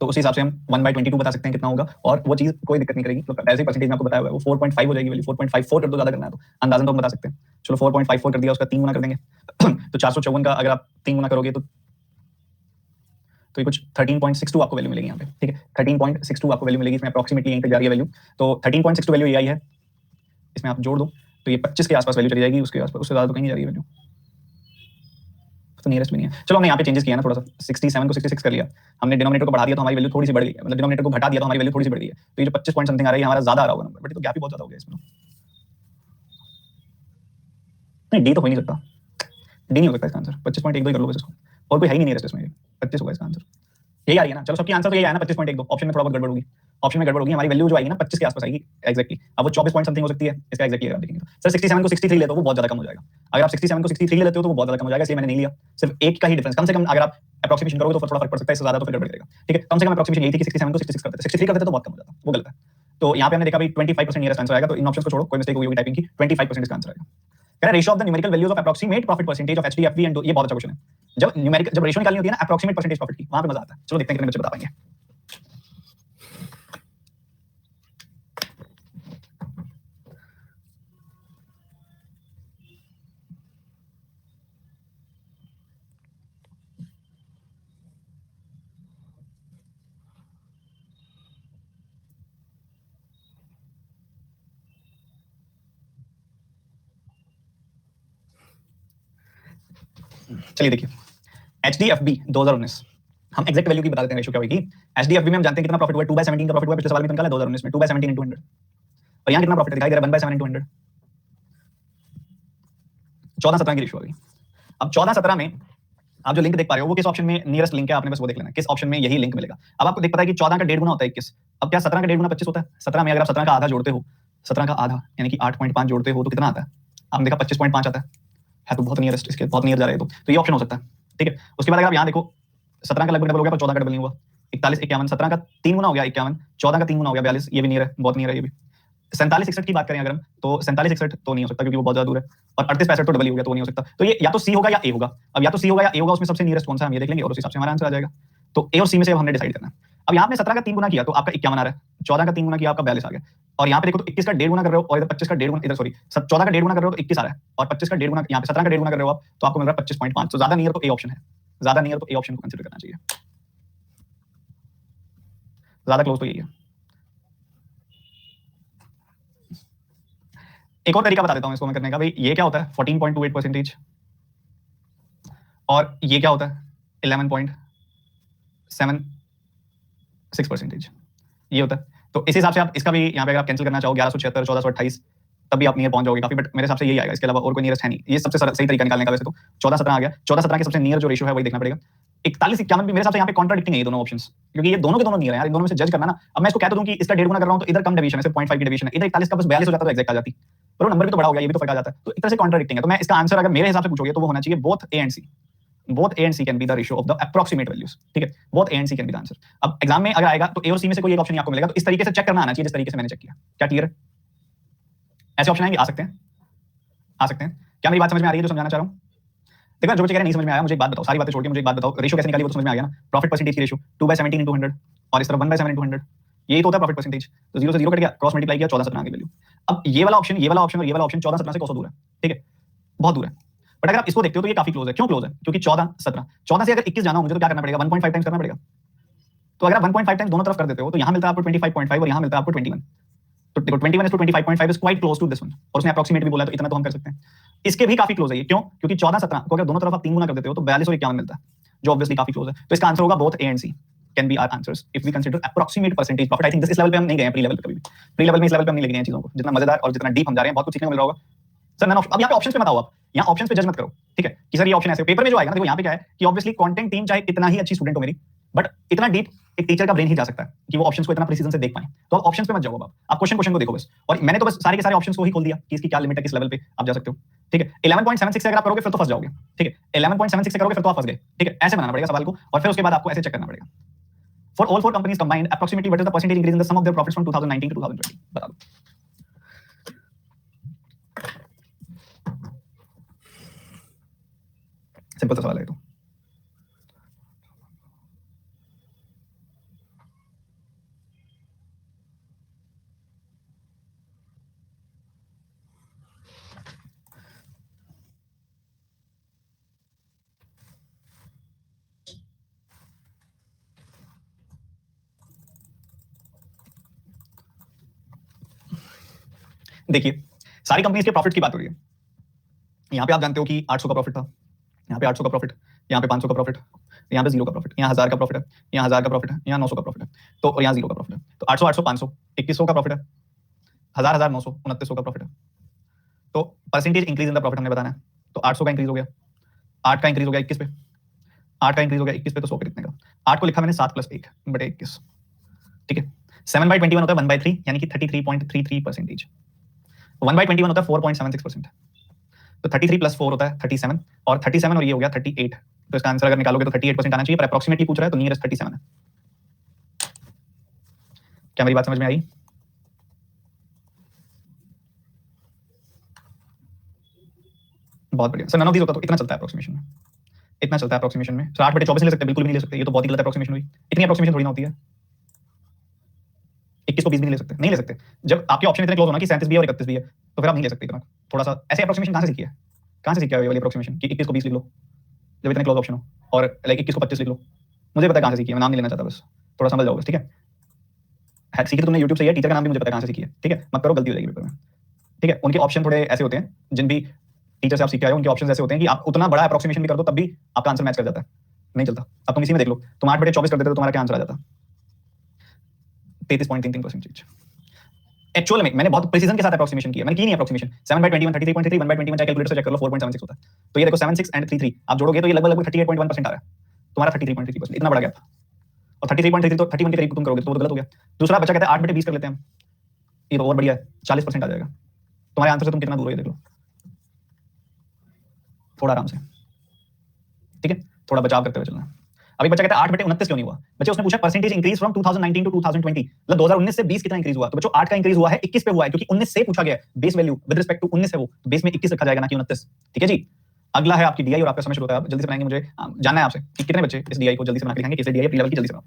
तो उसी हिसाब से हम 1/22 बता सकते हैं कितना होगा, और वो चीज कोई दिक्कत नहीं करेगी। तो ऐसे परसेंटेज में आपको बताया हुआ है वो 4.5 हो जाएगी वैल्यू, 4.54 कर दो, ज्यादा करना है तो अंदाजन तो हम बता सकते हैं। चलो 4.54 कर दिया, उसका 3 गुना कर देंगे तो 454 का अगर आप 3 गुना करोगे तो ये कुछ 13.62 आपको वैल्यू मिलेगी यहाँ पे। ठीक है, 13.62 आपको वैल्यू मिलेगी, इसमें अप्रोक्सीमेटली यहीं तक जा रही है वैल्यू, तो 13.62 वैल्यू आई है, इसमें आप जोड़ दो तो ये 25 के आसपास वैल्यू चली जाएगी, उसके आसपास, उससे ज्यादा तो कहीं नहीं जा रही है वैल्यू, तो नियरेस्ट में नहीं है। चलो हमने यहाँ पे चेंजेस किया ना थोड़ा सा, 67 को 66 कर लिया, हमने डिनोमिनेटर को बढ़ा दिया तो हमारी वैल्यू थोड़ी सी बढ़ गई है, मतलब डिनोमिनेटर को घटा दिया तो हमारी वैल्यू थोड़ी सी बढ़ गई है, तो ये जो 25 पॉइंट समथिंग आ रही है हमारा ज्यादा आ रहा होगा नंबर, बट तो गैप ही बहुत ज्यादा हो गया इसमें। नहीं डी तो हो ही नहीं सकता, डी नहीं हो सकता इसका आंसर, 25.12 ही कर लो बस इसको, और कोई है ही नहीं नियरेस्ट इसमें, 25 होगा इसका आंसर, यही आ रही है ना। चलो सबकी आंसर तो यही आया ना 25.12, ऑप्शन में थोड़ा बहुत गड़बड़ होगी, ऑप्शन में गड़बड़ होगी, हमारी वैल्यू जो आएगी ना 25 के आसपास आएगी एक्जैक्टली। अब वो 24 पॉइंट समथिंग हो सकती है, इसका एक्जैक्टली अगर देखेंगे तो सर 67 को 63 लेते हो वो बहुत ज्यादा कम हो जाएगा, अगर आप 67 को 63 लेते हो तो वो बहुत ज्यादा कम हो जाएगा, इसलिए मैंने नहीं लिया। सिर्फ एक का ही डिफरेंस, कम से कम अगर आप अप्रोक्सीमेशन करोगे तो थोड़ा फर्क पड़ सकता है, इससे ज्यादा तो फिर गड़बड़ करेगा। ठीक है, कम से कम अप्रोक्सीमेशन यही थी कि 67 को 66 करते थे, 63 करते तो बहुत कम हो जाता, वो गलत है। तो यहाँ पे हमने देखा भाई 25% नियरेस्ट आंसर आएगा, तो इन ऑप्शंस को छोड़ो, कोई मिस्टेक हुई होगी टाइपिंग की, 25% इसका आंसर आएगा। कह रहा है ratio of the numerical values of approximate profit percentage of HDFB and, ये बहुत अच्छा क्वेश्चन है। जब रेशियो निकालनी होती है ना अप्रोक्सीमेट परसेंटेज प्रॉफिट की, वहां पे मजा आता है। चलो देखते हैं कितने बच्चे बता पाएंगे। चलिए देखिए, एचडीएफबी 2019, हम एक्जैक्ट वैल्यू की बता देते हैं रेशियो क्या होगी। एचडीएफबी में हम जानते हैं कितना प्रॉफिट हुआ है, 2/17 का प्रॉफिट हुआ, पिछले साल भी निकाला 2019 में 2/17 × 100, और यहाँ कितना प्रॉफिट दिखाई दे रहा है 1/7 × 100, 14-17 की रेशियो होगी। अब 14-17 में आप जो लिंक देख पा रहे हो वो किस ऑप्शन में नियरेस्ट लिंक है, आपने बस वो देख लेना किस ऑप्शन में यही लिंक मिलेगा। अब आपको देख पता है कि 14 का 1.5 गुना होता है 21, अब क्या 17 का 1.5 गुना 25 होता है। 17 में अगर आप 17 का आधा जोड़ते हो, 17 का आधा यानी कि 8.5 जोड़ते हो तो कितना आता है, आपने देखा 25.5 आता है तो बहुत नियरेस्ट, इसके बहुत नियर जा रहे हो तो ये ऑप्शन हो सकता है। ठीक है, उसके बाद अगर आप यहाँ देखो 17 का लगभग डबल हो गया पर 14 का डबल नहीं हुआ। 41 51, 17 का 3 गुना हो गया 51, 14 का 3 गुना हो गया 42, ये भी नहीं है, बहुत नहीं है ये भी। 47 61 की बात करें अगर हम, तो 47 61 तो नहीं हो सकता क्योंकि वो बहुत ज्यादा दूर है, और 38 65 तो डबल ही हो गया, तो वो नहीं हो सकता। तो ये या तो सी होगा या ए होगा। अब या तो सी होगा या ए होगा, उसमें सबसे नियरेस्ट कौन सा हम ये देख लेंगे और उस हिसाब से हमारा आंसर आ जाएगा। तो ए और सी में से हमने डिसाइड करना है। अब यहाँ पे 17 का 3 गुना किया तो आपका 51 आ रहा है, 14 का 3 गुना किया आपका 42 आ गया, और यहाँ पे देखो तो 21 का 1.5 गुना कर रहे हो और इधर 25 का 1.5 गुना, इधर सॉरी 14 का 1.5 गुना कर रहे हो तो 21 आ रहा है, और 25 का 1.5 गुना यहाँ पे 17 का 1.5 गुना कर रहे हो आप, तो आपको मिल रहा है 25.5। तो ज्यादा नियर तो ए ऑप्शन है, ज्यादा नियर तो ए ऑप्शन को कंसीडर करना चाहिए, ज्यादा क्लोज तो यही है। एक और तरीका बता देता हूं इसको मैं करने का, भाई ये क्या होता है 14.28% और ये क्या होता है 11.76%, ये होता है। तो इस हिसाब से आप इसका भी यहाँ पे अगर आप कैंसिल करना चाहो 1176 1428 तब भी आप नियर पहुंच जाओगे काफी, बट मेरे हिसाब से यही आएगा, इसके अलावा और कोई नियरेस्ट है नहीं। ये सबसे सही तरीका निकालने का वैसे तो 14 17 आ गया, 14 17 के सबसे नियर जो रेशियो है वही देखना पड़ेगा। 41 51 भी मेरे हिसाब से यहाँ पे कॉन्ट्राडिक्टिंग है ये दोनों ऑप्शंस, क्योंकि ये दोनों के दोनों नियर है यार, इन दोनों में से जज करना ना। अब मैं इसको कह तो दूं कि इसका 1.5 गुना कर रहा हूं तो इधर कम डेविएशन है, सिर्फ 0.5 की डेविएशन है, इधर 41 का बस 42 हो जाता तो एग्जैक्ट आ जाती, पर वो नंबर भी तो बड़ा हो गया, ये भी तो फर्क आ जाता है, तो एक तरह से कॉन्ट्राडिक्टिंग है। तो मैं इसका आंसर अगर मेरे हिसाब से पूछोगे तो वो होना चाहिए both A and C, both A and C can be the ratio of the approximate values, ठीक है, both A and C can be the answer। अब एग्जाम में अगर आएगा तो A और C में से कोई एक ऑप्शन आपको मिलेगा, तो इस तरीके से चेक करना आना चाहिए जिस तरीके से मैंने चेक किया। क्या क्लियर है? ऐसे ऑप्शन आएंगे, आ सकते हैं, आ सकते हैं। क्या मेरी बात समझ में आ रही है जो समझाना चाह रहा हूँ? देखो जो बच्चे कह रहे नहीं समझ में आया, मुझे एक बात बताओ, सारी बातें छोड़ के मुझे एक बात बताओ, रेशियो कैसे निकाली वो तो समझ में आ गया ना। प्रॉफिट परसेंटेज की रेशियो 2/17 into 100 और इस तरफ 1/7 into 100, यही तो होता है प्रॉफिट परसेंटेज। तो 0 से 0 कट गया, क्रॉस मल्टीप्लाई किया, 14 17 की वैल्यू। अब ये वाला ऑप्शन, ये वाला ऑप्शन और ये वाला ऑप्शन 14 17 से कौन सा दूर है? ठीक है, बहुत दूर है, बट अगर आप इसको देखते हो तो ये काफी क्लोज है। क्यों क्लोज है? क्योंकि 14 17, 14 से अगर 21 जाना हो मुझे तो क्या करना पड़ेगा, 1.5 टाइम्स करना पड़ेगा। तो अगर आप 1.5 टाइम्स दोनों तरफ कर देते हो तो यहाँ मिलता है आपको 25.5 और यहाँ मिलता है आपको 21। तो देखो 21 is to 25.5 is quite close to this one, और उसने अप्रोक्सीमेट भी बोला तो इतना तो हम कर सकते हैं। इसके भी काफी क्लोज है ये, क्यों? क्योंकि 14 17 को अगर दोनों तरफ आप 3 गुना कर देते हो तो 42 और 51 मिलता है, जो ऑब्वियसली काफी क्लोज है। तो इसका आंसर होगा both A and C can be our answers if we consider approximate percentage profit. I think इस लेवल पे हम नहीं गए हैं, प्री लेवल पे कभी भी, प्री लेवल में इस लेवल पे हम नहीं लेके गए हैं चीजों को, जितना मजेदार और जितना डीप हम जा रहे हैं बहुत कुछ सीखने को मिल रहा होगा। सर मैंने अब यहाँ पे ऑप्शंस पे मत आओ, आप यहाँ ऑप्शंस पे जज मत करो, ठीक है, कि सर ये ऑप्शन ऐसे। पेपर में जो आएगा ना, देखो यहाँ पे क्या है कि ऑब्वियसली कंटेंट टीम चाहे कितना ही अच्छी स्टूडेंट हो मेरी, बट इतना डीप एक टीचर का ब्रेन ही जा सकता है कि वो ऑप्शंस को इतना प्रिसीजन से देख पाए। तो आप ऑप्शंस पे मत जाओ, आप क्वेश्चन को देखो बस। और मैंने तो बस सारे के सारे ऑप्शंस को ही खोल दिया कि इसकी क्या लिमिट है, किस लेवल पे आप जा सकते हो, ठीक है। 11.76 से अगर आप करोगे फिर तो फंस जाओगे, ठीक है। 11.76 से करोगे फिर तो आप फंस गए, ठीक है। ऐसे बनाना पड़ेगा सवाल को, और फिर उसके बाद आपको ऐसे चेक करना पड़ेगा। For all four companies combined approximately what is the percentage increase in the sum of their profits from 2019 to 2020? बता दो। सिंपल सा सवाल है तो। देखिए सारी कंपनीज के प्रॉफिट की बात हो रही है। यहाँ पे आप जानते हो कि 800 का प्रॉफिट था, यहाँ पे 800 का प्रॉफिट, यहाँ पे 500 का प्रॉफिट, यहाँ पे 0 का प्रॉफिट, यहाँ 1000 का प्रॉफिट है, यहाँ 1000 का प्रॉफिट है, यहाँ 900 का प्रॉफिट है, तो और यहाँ 0 का प्रॉफिट है। तो 800 800 500 2100 का प्रॉफिट है, 1000 1000 900 2900 का प्रॉफिट है। तो percentage increase in the profit हमने बताना है, तो 800 का इंक्रीज हो गया, 8 का इंक्रीज हो गया 21 पे, 8 का इंक्रीज हो गया 21 पे, तो 100 पे कितने का? 8 को लिखा मैंने 7 + 1 बटे 21, ठीक है। 7/21 होता है 1/3 यानी कि 33.33%। 1/21 होता है 4.76%। तो 33 + 4 होता है 37, और 37 और ये हो गया 38। तो इसका आंसर अगर निकालोगे तो 38% आना चाहिए, पर अप्रोक्सीमेटली पूछ रहा है तो नियरेस्ट 37 है। क्या मेरी बात समझ में आई? बहुत बढ़िया सर, नन ऑफ दीस होता तो इतना चलता है अप्रोक्सीमेशन में, इतना चलता है अप्रोक्सीमेशन में। सर 8/24 नहीं ले सकते, बिल्कुल भी नहीं ले सकते, ये तो बहुत ही गलत अप्रोक्सीमेशन हुई। इतनी अप्रोक्सीमेशन थोड़ी ना होती है। 21 को 20 भी नहीं ले सकते, नहीं ले सकते। जब आपके ऑप्शन इतने क्लोज होना कि 37 भी है और 31 भी है, तो फिर आप नहीं ले सकते इतना। थोड़ा सा ऐसे अप्रोक्सीमेशन कहां से सीखी है, कहां से सीखी है ये वाली अप्रोक्सीमेशन कि 21 को 20 लिख लो जब इतने क्लोज ऑप्शन हो, और लाइक 21 को 25 लिख लो। मुझे पता है कहां से सीखी है, मैं नाम नहीं लेना चाहता, बस थोड़ा समझ जाओ बस, ठीक है। सीखी तो तुमने यूट्यूब से ही है, टीचर का नाम भी मुझे पता है कहां से सीखी है, ठीक है। मत करो, गलती हो जाएगी पेपर में, ठीक है। उनके ऑप्शन थोड़े ऐसे होते हैं, जिन भी टीचर से आप सीख के आए हो उनके ऑप्शन ऐसे होते हैं कि आप उतना बड़ा अप्रोक्सीमेशन भी कर दो तब भी आपका आंसर मैच कर जाता है, नहीं चलता। अब तुम इसी में देख लो, तुम 8/24 कर देते तो तुम्हारा क्या आंसर आ जाता? 33.33%। एक्चुअल में मैंने बहुत प्रिसीजन के साथ अप्रोक्सीमेशन किया, मैंने की नहीं अप्रोक्सीमेशन। 7/21 33.33, 1/21 चाहे कैलकुलेटर से चेक कर लो 4.76 होता है। तो ये देखो 76 एंड 33 आप जोड़ोगे तो ये लगभग 38.1% आ रहा है, तुम्हारा 33.33%, इतना बड़ा गैप। और 33.33 तो 31 के करीब तुम करोगे तो गलत हो गया। दूसरा बच्चा कहता है 8/20 कर लेते हैं हम, ये तो और बढ़िया है, 40% आ जाएगा। तुम्हारे आंसर से तुम कितना दूर हो ये देख लो, थोड़ा आराम से, ठीक है, थोड़ा बचाव करते हुए चलना। अब एक बच्चा कहता है 8/29 क्यों नहीं हुआ? बच्चे उसने पूछा परसेंटेज इंक्रीज फ्रॉम 2019 टू 2020, मतलब 2019 से 20 कितना इंक्रीज हुआ? तो बच्चों 8 का इंक्रीज हुआ है 21 पे हुआ है, क्योंकि 19 से पूछा गया है। Base value with respect to 19 है, वो तो बेस में 21 रखा जाएगा, ना कि 29। ठीक है जी। अगला है आपकी डीआई और आपका समय शुरू होता है। आप जल्दी से बनाएंगे, मुझे जानना है आपसे कि कितने बच्चे इस डीआई को जल्दी से बना के दिखाएंगे। कैसे डीआई प्री लेवल की, जल्दी से बनाओ।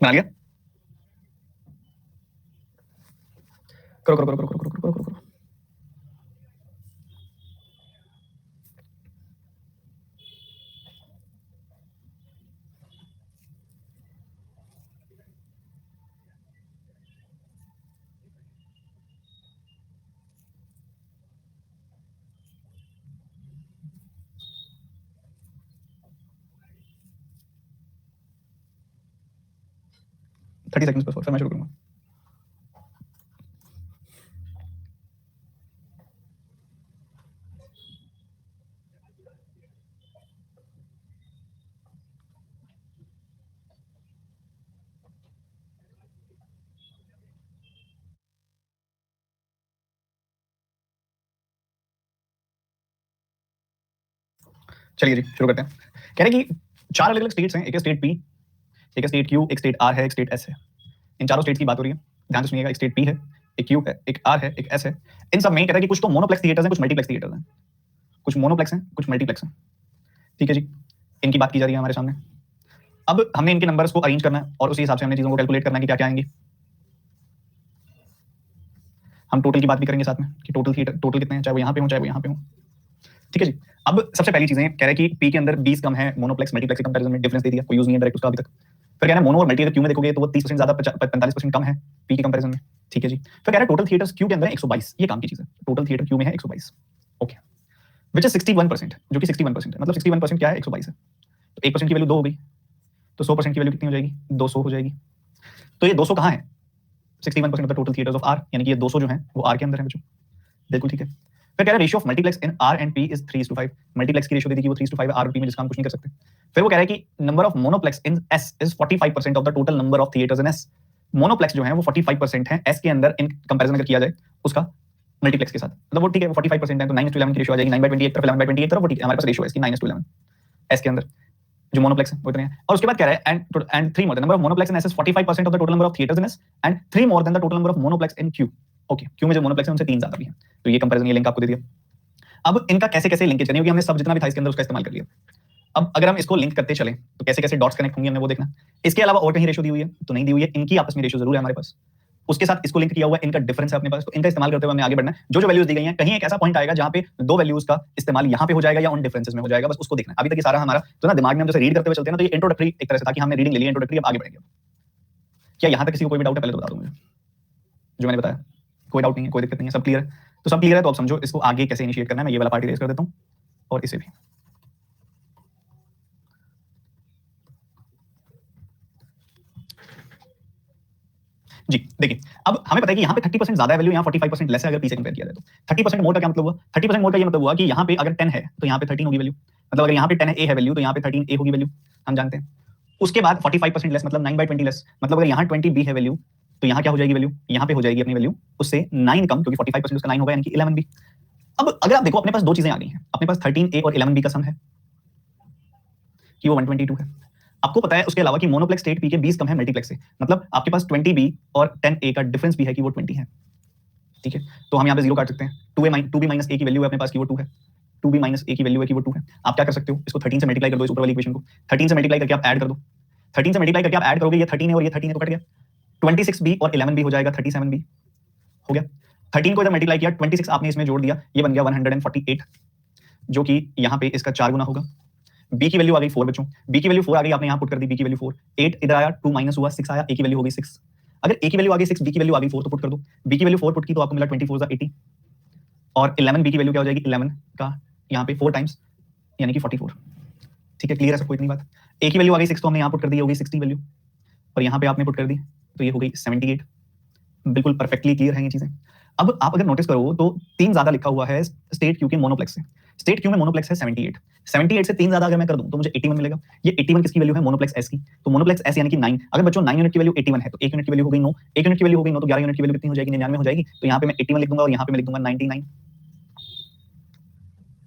बना लिया? करो करो करो करो करो करो करो करो करो। थर्टी सेकंड्स बस, फिर मैं शुरू करूंगा। चलिए जी, शुरू करते हैं। कह रहे हैं कि 4 अलग-अलग स्टेट्स हैं। एक है स्टेट पी, एक है स्टेट क्यू, एक स्टेट आर है, एक स्टेट एस है। इन चारों स्टेट्स की बात हो रही है। ध्यान से सुनिएगा। एक स्टेट पी है, एक क्यू है, एक आर है, एक एस है। इन सब में कहता है कि कुछ तो मोनोप्लेक्स थिएटर्स हैं, कुछ मल्टीप्लेक्स थिएटर्स हैं। कुछ मोनोप्लेक्स हैं, कुछ मल्टीप्लेक्स हैं। ठीक है जी। इनकी बात की जा रही है हमारे सामने। अब हमने इनके नंबर्स को अरेंज करना है और उसी हिसाब से हमने चीजों को कैलकुलेट करना है कि क्या क्या आएंगी। हम टोटल की बात भी करेंगे साथ में कि टोटल थिएटर टोटल कितने हैं, चाहे वो यहाँ पे हो चाहे वो यहाँ पे हो। ठीक है जी। अब सबसे पहली चीजें कह रहे हैं कि पी के अंदर 20 कम है, मोनोप्लेक्स मल्टीप्लेक्स के कंपैरिजन में डिफरेंस दे दिया, कोई यूज नहीं है डायरेक्ट उसका अभी तक। फिर कह रहे हैं मोनो और मल्टी अगर क्यू में देखोगे तो वो 30% ज्यादा 45% कम है पी के कंपैरिजन में। ठीक है जी। फिर कह रहा है टोटल थिएटर्स क्यू के अंदर है 122, ये काम की चीज है। टोटल थिएटर क्यू में है 122। ओके। विच इज 61%, जो कि 61% है। मतलब 61% क्या है, 122 है। तो 1% की वैल्यू 2 हो गई, तो 100% की वैल्यू कितनी हो जाएगी, 200 हो जाएगी। तो ये 200 कहाँ है, 61% of the total theatres of R, यानी कि ये 200 जो है वो आर के अंदर है बच्चों। बिल्कुल ठीक है। फिर कह रहा है ratio of multiplex in are and P is 3:5। Multiplex की रेशियो दे दी कि वो 3:5 है, आर और पी में, जिसका हम कुछ नहीं कर सकते। फिर वो कह रहा है कि number of monoplex in S is 45% of the total number of theatres in S. Monoplex जो है वो 45% है एस के अंदर, इन कंपैरिजन अगर किया जाए उसका मल्टीप्लेक्स के साथ। मतलब वो ठीक है, वो 45% है, तो 9:11 की रेशियो आ जाएगी। 9/20 एक तरफ, 11/20 एक तरफ, वो ठीक है। हमारे पास रेशियो है इसकी 9:11 एस के अंदर जो मोनोप्लेक्स है वो इतने हैं। और उसके बाद कह रहा है and 3 more the number of monoplex in S is 45% of the total number of theatres in S and 3 more than the total number of monoplex in Q. Okay, Q में जो मोनोप्लेक्स है उनसे 3 ज्यादा भी हैं। तो ये कंपैरिजन, ये लिंक आपको दे दिया। अब इनका कैसे कैसे लिंकेज करनी होगी, हमने सब जितना भी था इसके अंदर उसका इस्तेमाल कर लिया। अब अगर हम इसको लिंक करते चलें तो कैसे कैसे डॉट्स कनेक्ट होंगे हमने वो देखना। इसके अलावा और कहीं रेशियो दी हुई है तो नहीं दी हुई है, इनकी आपस में रेशियो जरूर है हमारे पास। उसके साथ इसको लिंक किया हुआ है, इनका डिफरेंस है अपने पास, तो इनका इस्तेमाल करते हुए हमें आगे बढ़ना है। जो जो वैल्यूज दी गई हैं, कहीं एक ऐसा पॉइंट आएगा जहां पे दो वैल्यूज का इस्तेमाल यहाँ पे हो जाएगा या उन डिफरेंसेस में हो जाएगा, बस उसको देखना है। अभी तक ये सारा हमारा तो ना दिमाग में हम जैसे रीड करते हुए चलते हैं ना, तो ये इंट्रोडक्टरी एक तरह से था कि हमने रीडिंग ले ली इंट्रोडक्टरी, अब आगे बढ़ेंगे। क्या यहाँ तक किसी को कोई भी डाउट है, पहले तो बता दो मुझे। जो मैंने बताया कोई डाउट नहीं है, कोई दिक्कत नहीं है, सब क्लियर है। तो सब क्लियर है तो अब समझो इसको आगे कैसे इनिशिएट करना है। मैं ये वाला पार्ट इरेज कर देता हूँ और इसे भी। जी देखिए, अब हमें पता है कि यहाँ पे 30% ज्यादा है वैल्यू, यहाँ 45% लेस है अगर पी से कंपेयर किया जाए तो। 30% मोर का क्या मतलब हुआ, 30% मोर का ये मतलब हुआ कि यहाँ पे अगर 10 है तो यहाँ पे 13 होगी वैल्यू। मतलब अगर यहाँ पे 10 है, ए है वैल्यू, तो यहाँ पे 13 ए होगी वैल्यू, हम जानते हैं। उसके बाद 45% लेस मतलब 9/20 लेस, मतलब अगर यहाँ 20 बी है वैल्यू तो यहाँ क्या हो जाएगी वैल्यू, यहाँ पे हो जाएगी अपनी वैल्यू उससे 9 कम, क्योंकि 45% उसका 9 होगा, यानी कि 11 बी। अब अगर आप देखो अपने पास दो चीजें आ गई हैं, अपने पास 13 ए और 11 बी का सम है कि वो 122 है। आपको पता है उसके अलावा कि मोनोप्लेक्स स्टेट पी के 20 कम है मल्टीप्लेक्स से, मतलब आपके पास 20 बी और 10 ए का डिफरेंस भी है कि वो 20 है। ठीक है, तो हम यहाँ पे 0 काट सकते हैं। 2b माइनस a की वैल्यू है अपने पास की वो 2 है, 2b माइनस a की वैल्यू है कि वो 2 है। आप क्या कर सकते हो, इसको 13 से मल्टीप्लाई कर दो, इस ऊपर वाली इक्वेशन को 13 से मल्टीप्लाई करके आप ऐड कर दो, 13 से मल्टीप्लाई करके आप ऐड करोगे, ये 13 है और ये 13 है तो कट गया, 26b और 11b हो जाएगा 37b, हो गया। 13 को इधर मल्टीप्लाई किया, 26 आपने इसमें जोड़ दिया, ये बन गया 148, जो कि यहाँ पे इसका 4 गुना होगा। b की वैल्यू आ गई 4 बच्चों, b की वैल्यू 4 आ गई, आपने यहाँ पुट कर दी b की वैल्यू 4, 8 इधर आया, 2 माइनस हुआ, 6 आया, a की वैल्यू हो गई 6। अगर a की वैल्यू आ गई 6, b की वैल्यू आ गई 4 तो पुट कर दो, b की वैल्यू 4 पुट की तो आपको मिला 24 80, और 11 b की वैल्यू क्या हो जाएगी, 11 का यहाँ पे 4 टाइम्स यानी कि 44। ठीक है, क्लियर है सबको इतनी बात। a की वैल्यू आ गई 6 तो हमने यहाँ पुट कर दी, हो गई 60 वैल्यू, और यहाँ पे आपने पुट कर दी तो ये हो गई 78। बिल्कुल परफेक्टली क्लियर है ये चीजें। अब आप अगर नोटिस करो तो 3 ज्यादा लिखा हुआ है स्टेट क्यू के मोनोप्लेक्स से, स्टेट क्यू में मोनोप्लेक्स है 78, 78 से 3 ज्यादा अगर मैं कर दूं तो मुझे 81 मिलेगा। ये 81 किसकी वैल्यू है, मोनोप्लेक्स एस की, तो मोनोप्लेक्स एस यानी कि 9। अगर बच्चों 9 यूनिट की वैल्यू 81 है तो 1 यूनिट की वैल्यू हो गई 9, 1 यूनिट की वैल्यू हो गई 9 तो 11 यूनिट की वैल्यू कितनी हो जाएगी, 99 हो जाएगी। तो यहाँ पे मैं 81 लिख दूंगा और यहाँ पे मैं लिख दूंगा 99।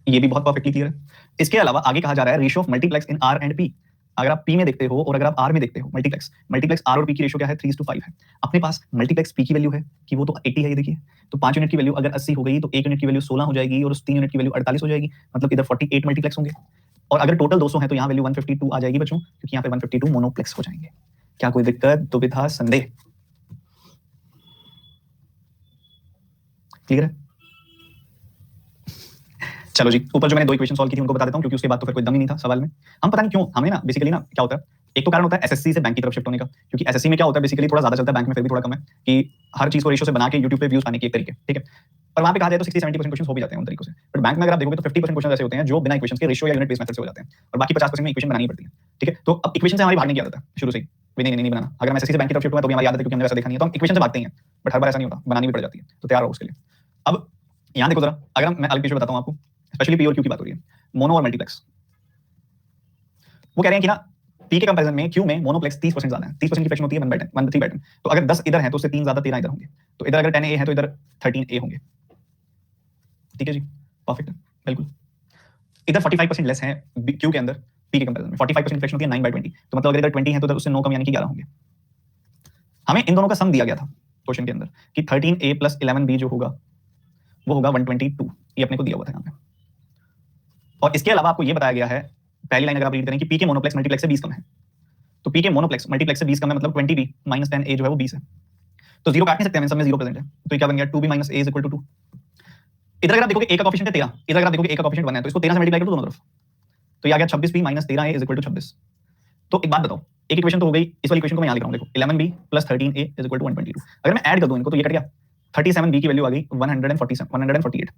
ये भी बहुत परफेक्टली क्लियर है। इसके अलावा आगे कहा जा रहा है ratio of multiplex in are and P. अगर आप पी में देखते हो और अगर आप आर में देखते हो, मल्टीप्लेक्स मल्टीप्लेक्स आर और पी की रेशियो क्या है, 3:5 है। अपने पास मल्टीप्लेक्स पी की वैल्यू है कि वो तो 80 है, ये देखिए, तो 5 यूनिट की वैल्यू अगर 80 हो गई तो 1 यूनिट की वैल्यू 16 हो जाएगी और उस 3 यूनिट की वैल्यू 48 हो जाएगी, मतलब इधर 48 मल्टीप्लेक्स होंगे। और अगर टोटल 200 है तो यहाँ वैल्यू 152 आ जाएगी बच्चों, क्योंकि यहाँ पे 152 मोनोप्लेक्स हो जाएंगे। क्या कोई दिक्कत, दुविधा, संदेह? क्लियर है? चलो जी, ऊपर जो मैंने 2 इक्वेशन सॉल्व की थी उनको बता देता हूँ, क्योंकि उसके बाद तो फिर कोई दम ही नहीं था सवाल में। हम पता नहीं क्यों हमें ना बेसिकली ना क्या होता है, एक तो कारण होता है एसएससी से बैंक की तरफ शिफ्ट होने का, क्योंकि एसएससी में क्या होता है बेसिकली थोड़ा ज्यादा चलता है, बैंक में फिर भी थोड़ा कम है कि हर चीज को रेशियो से बना के यूट्यूब पे व्यूज पाने की एक तरीके, ठीक है। और वहां पे कहा जाए तो 60-70% क्वेश्चन हो भी जाते हैं उन तरीकों से, बट बैंक में अगर आप देखोगे तो 50% क्वेश्चन ऐसे होते हैं जो बिना इक्वेशन के रेशियो या यूनिट बेस्ड मेथड से हो जाते हैं, और बाकी 50% में इक्वेशन बनानी पड़ती है, ठीक है। तो अब इक्वेशन से हमारी भागने की आदत है शुरू से ही, नहीं बनाना। अगर मैं एसएससी से बैंक की तरफ शिफ्ट हुआ तो भी हमारी आदत है, क्योंकि हमने वैसा देखा नहीं है, तो हम इक्वेशन से भागते हैं, बट हर बार ऐसा नहीं होता, बनानी भी पड़ जाती है, तो तैयार रहो उसके लिए। अब यहाँ देखो जरा, अगर मैं अलग चीज बताता हूँ आपको, स्पेशली पी और क्यू की बात हो रही है, मोनो और मल्टीप्लेक्स। वो कह रहे हैं कि ना पी के कंपैरिजन में क्यू में मोनोप्लेक्स 30% ज्यादा है, 30% की फ्रैक्शन होती है 1/3/10। तो अगर 10 इधर है तो उससे 3 ज्यादा 13 इधर होंगे, तो इधर अगर 10 ए है तो इधर 13 ए होंगे। ठीक है जी, परफेक्ट है, बिल्कुल। इधर 45% लेस है क्यू के अंदर पी के कंपैरिजन में, 45% फ्रैक्शन होती है 9/20, तो मतलब अगर इधर 20 है तो इधर उससे 9 कम यानी कि 11 होंगे। हमें इन दोनों का सम दिया गया था क्वेश्चन के अंदर कि 13a + 11b जो होगा वो होगा 122, ये अपने को दिया हुआ था यहाँ पे। और इसके अलावा आपको ये बताया गया है, पहली लाइन अगर आप रीड करें कि पी के मोनोप्लेक्स मल्टीप्लेक्स से 20 कम है, तो पी के मोनोप्लेक्स मल्टीप्लेक्स से 20 कम है, मतलब 20b - 10a जो है वो 20 है, तो जीरो काट नहीं सकते हम, इन सब में जीरो प्रेजेंट है, तो ये क्या बन गया 2b - a = 2। इधर अगर आप देखोगे a का कोएफिशिएंट है 13, इधर अगर आप देखोगे a का कोएफिशिएंट 1 है, तो इसको 13 से मल्टीप्लाई कर दो दोनों तरफ, तो ये आ गया 26b - 13a = 26। तो एक बात बताओ, एक इक्वेशन तो हो गई, इस वाली इक्वेशन को मैं यहाँ लिख रहा हूँ, देखो 11b + 13a = 122। अगर मैं ऐड कर दूं इनको तो ये कट गया, 37b की वैल्यू आ गई 148,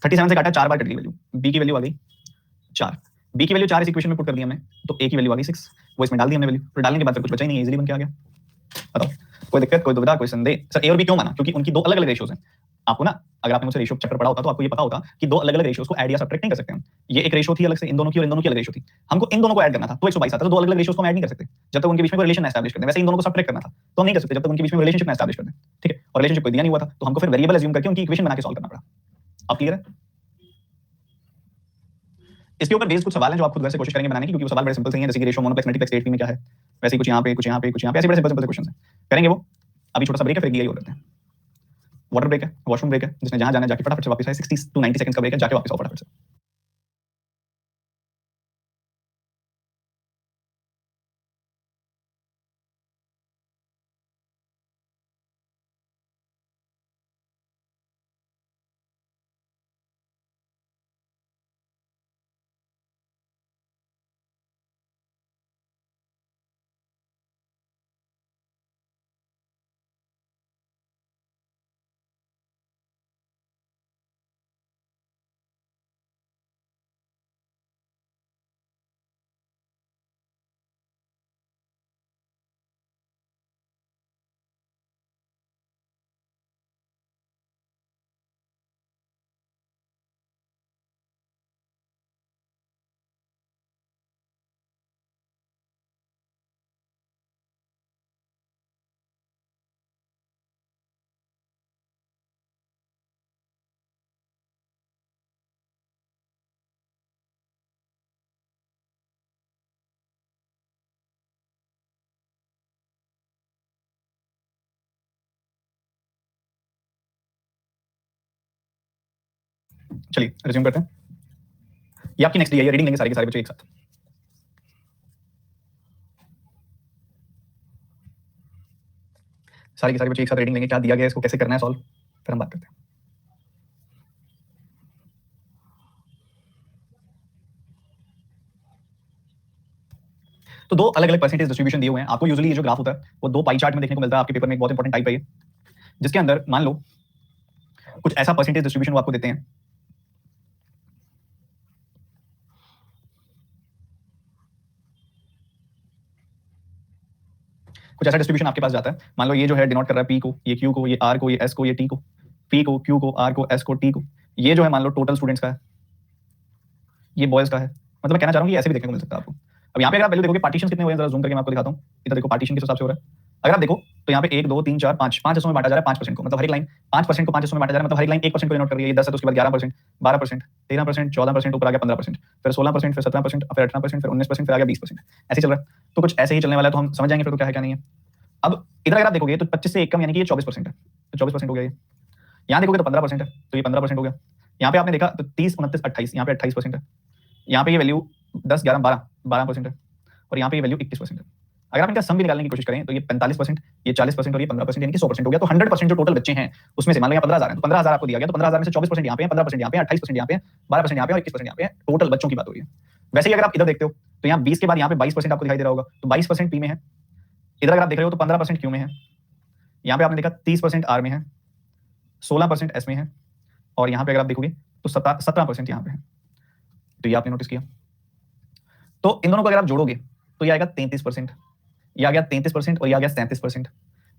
37 से काटा 4 बार कट गई वैल्यू, b की वैल्यू आ गई 4, b की वैल्यू 4 इस इक्वेशन में पुट कर दी हमने, तो a की वैल्यू आ गई 6, वो इसमें डाल दी हमने वैल्यू, फिर डालने के बाद फिर कुछ बचा ही नहीं, इजीली बन के आ गया। बताओ, कोई दिक्कत, कोई दुविधा, कोई संदेह? सर ए और बी क्यों माना, क्योंकि उनकी दो अलग अलग रेशियोज हैं। आपको ना, अगर आपने मुझसे रेशियो चैप्टर पढ़ा होता तो आपको ये पता होता कि दो अलग अलग रेशियोज को ऐड या सब्ट्रैक्ट नहीं कर सकते हम। ये एक रेशियो थी अलग से इन दोनों की, और इन दोनों की अलग रेशियो थी, हमको इन दोनों को ऐड करना था तो 122 आता, तो दो अलग अलग रेशियोज को हम ऐड नहीं कर सकते जब तक उनके बीच में रिलेशन एस्टैब्लिश कर दें। वैसे इन दोनों को सब्ट्रैक्ट करना था तो हम नहीं कर सकते जब तक उनके बीच में रिलेशनशिप एस्टैब्लिश कर दें, ठीक है। और रिलेशनशिप कोई दिया नहीं हुआ था, तो हमको फिर वेरिएबल अज्यूम करके उनकी इक्वेशन बना के सॉल्व करना पड़ा। अब क्लियर है? इसके ऊपर बेस्ड कुछ सवाल हैं जो आप खुद घर से कोशिश करेंगे बनाने की, क्योंकि वो सवाल बड़े सिंपल से हैं, जैसे कि रेशियो मोनोप्लेक्स मल्टीप्लेक्स स्टेट में क्या है, वैसे ही कुछ यहाँ पे, कुछ यहाँ पे, कुछ यहाँ पे, ऐसे बड़े सिंपल क्वेश्चन हैं, करेंगे वो। अभी छोटा सा ब्रेक है, फिर यही हो रहे हैं, वाटर ब्रेक है, वॉशरूम ब्रेक है, जिसने जहां जाना है जाके फटाफट से वापस आए, 60 to 90 सेकंड्स का ब्रेक है, जाके वापस आओ फटाफट से। चलिए रिज्यूम करते हैं। ये आपकी नेक्स्ट डी है, रीडिंग लेंगे सारे के सारे बच्चे एक साथ। सारे के सारे बच्चे एक साथ रीडिंग लेंगे, क्या दिया गया है, इसको कैसे करना है सॉल्व, फिर हम बात करते हैं। तो दो अलग अलग परसेंटेज डिस्ट्रीब्यूशन दिए हुए हैं आपको। यूजुअली ये जो ग्राफ होता है वो दो पाई चार्ट में देखने को मिलता है आपके पेपर में। एक बहुत इंपॉर्टेंट टाइप है ये, जिसके अंदर मान लो कुछ ऐसा परसेंटेज डिस्ट्रीब्यूशन वो आपको देते हैं। कुछ ऐसा डिस्ट्रीब्यूशन आपके पास जाता है, मान लो ये जो है डिनोट कर रहा है पी को, ये क्यू को, ये आर को, ये एस को, ये टी को, पी को, क्यू को, आर को, एस को, टी को। ये जो है मान लो टोटल स्टूडेंट्स का है, ये बॉयज का है। मतलब मैं कहना चाह रहा हूँ कि ऐसे भी देखने को मिल सकता है आपको। अब यहाँ पे अगर आप वैल्यू देखोगे पार्टीशन कितने हुए हैं, जरा जूम करके मैं आपको दिखाता हूँ। इधर देखो पार्टीशन किस हिसाब से हो रहा है। अगर आप देखो तो यहाँ पे 1 2 3 4 5 5 हिस्सों में बांटा जा रहा है 5% को। मतलब हर एक लाइन 5% को 5 हिस्सों में बांटा जा रहा है। मतलब हर एक लाइन 1% को डिनोट कर रही है। ये 10 है तो उसके बाद 11%, 12%, 13%, 14%, ऊपर आ गया 15%, फिर 16%, फिर 17%, फिर 18%, फिर 19%, फिर आ गया 20%। ऐसे चल रहा है। तो कुछ ऐसे ही चलने वाला है, तो हम समझ जाएंगे फिर तो क्या है क्या नहीं है। अब इधर अगर आप देखोगे तो 25 से 1 कम यानी कि ये 24% है, तो 24% हो गया ये। यहाँ देखोगे तो 15% है, तो ये 15% हो गया। यहाँ पे आपने देखा तो 30 29 28, यहाँ पे 28% है। यहाँ पे ये वैल्यू 10 11 12% है, और यहाँ पे ये वैल्यू 21% है। अगर आप इनका सम भी निकालने की कोशिश करें तो ये 45%, ये 40% और ये 15% यानी कि 100% हो गया। तो 100% जो टोटल बच्चे हैं उसमें से मान लो यहाँ 15,000 है, तो 15,000 आपको दिया गया, तो 15,000 में से 24% यहाँ पे है, 15% यहाँ पे है, 28% यहाँ पे है, 12% यहाँ पे और 21% यहाँ पे है। टोटल बच्चों की बात हो रही है। वैसे ही अगर आप इधर देखते हो तो यहाँ 20 के बाद यहाँ पे 22% आपको दिखाई दे रहा होगा, तो 22% पी में है। इधर अगर आप देख रहे हो तो 15% क्यू में है। यहाँ पे आपने देखा 30% आर में है, 16% एस में है, और यहाँ पे अगर आप देखोगे तो 17% यहाँ पे है। तो ये आपने नोटिस किया। तो इन दोनों को अगर आप जोड़ोगे तो ये आएगा 33%, ये आ गया 33% और ये आ गया 37%।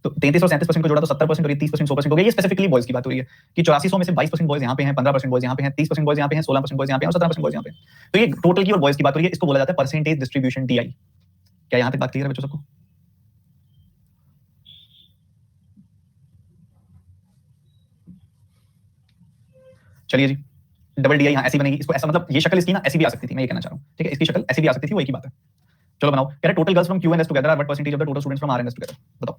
तो 33 और 37% को जोड़ा तो 70% और ये 30% 100% हो गया। ये स्पेसिफिकली बॉयज की बात हो रही है कि 8400 में से 22% बॉयज यहाँ पे हैं, 15% बॉयज यहाँ पे हैं, 30% बॉयज यहाँ पे हैं, 16% बॉयज यहाँ पे हैं और 17% बॉयज यहाँ पे हैं। तो ये टोटल की और बॉयज की बात हो रही है। इसको बोला जाता है परसेंटेज डिस्ट्रीब्यूशन टीआई। क्या यहाँ तक बात क्लियर है बच्चों सबको? चलिए जी, डबल डी आई यहाँ ऐसी बनेगी। इसको ऐसा मतलब ये शक्ल इसकी ना ऐसी भी आ सकती थी, मैं ये कहना चाह रहा हूँ। ठीक है, इसकी शक्ल ऐसी भी आ सकती थी, वो एक ही बात है। चलो बनाओ। कह रहे total girls from Q and S together are what percentage of the total students from R and S together. बताओ।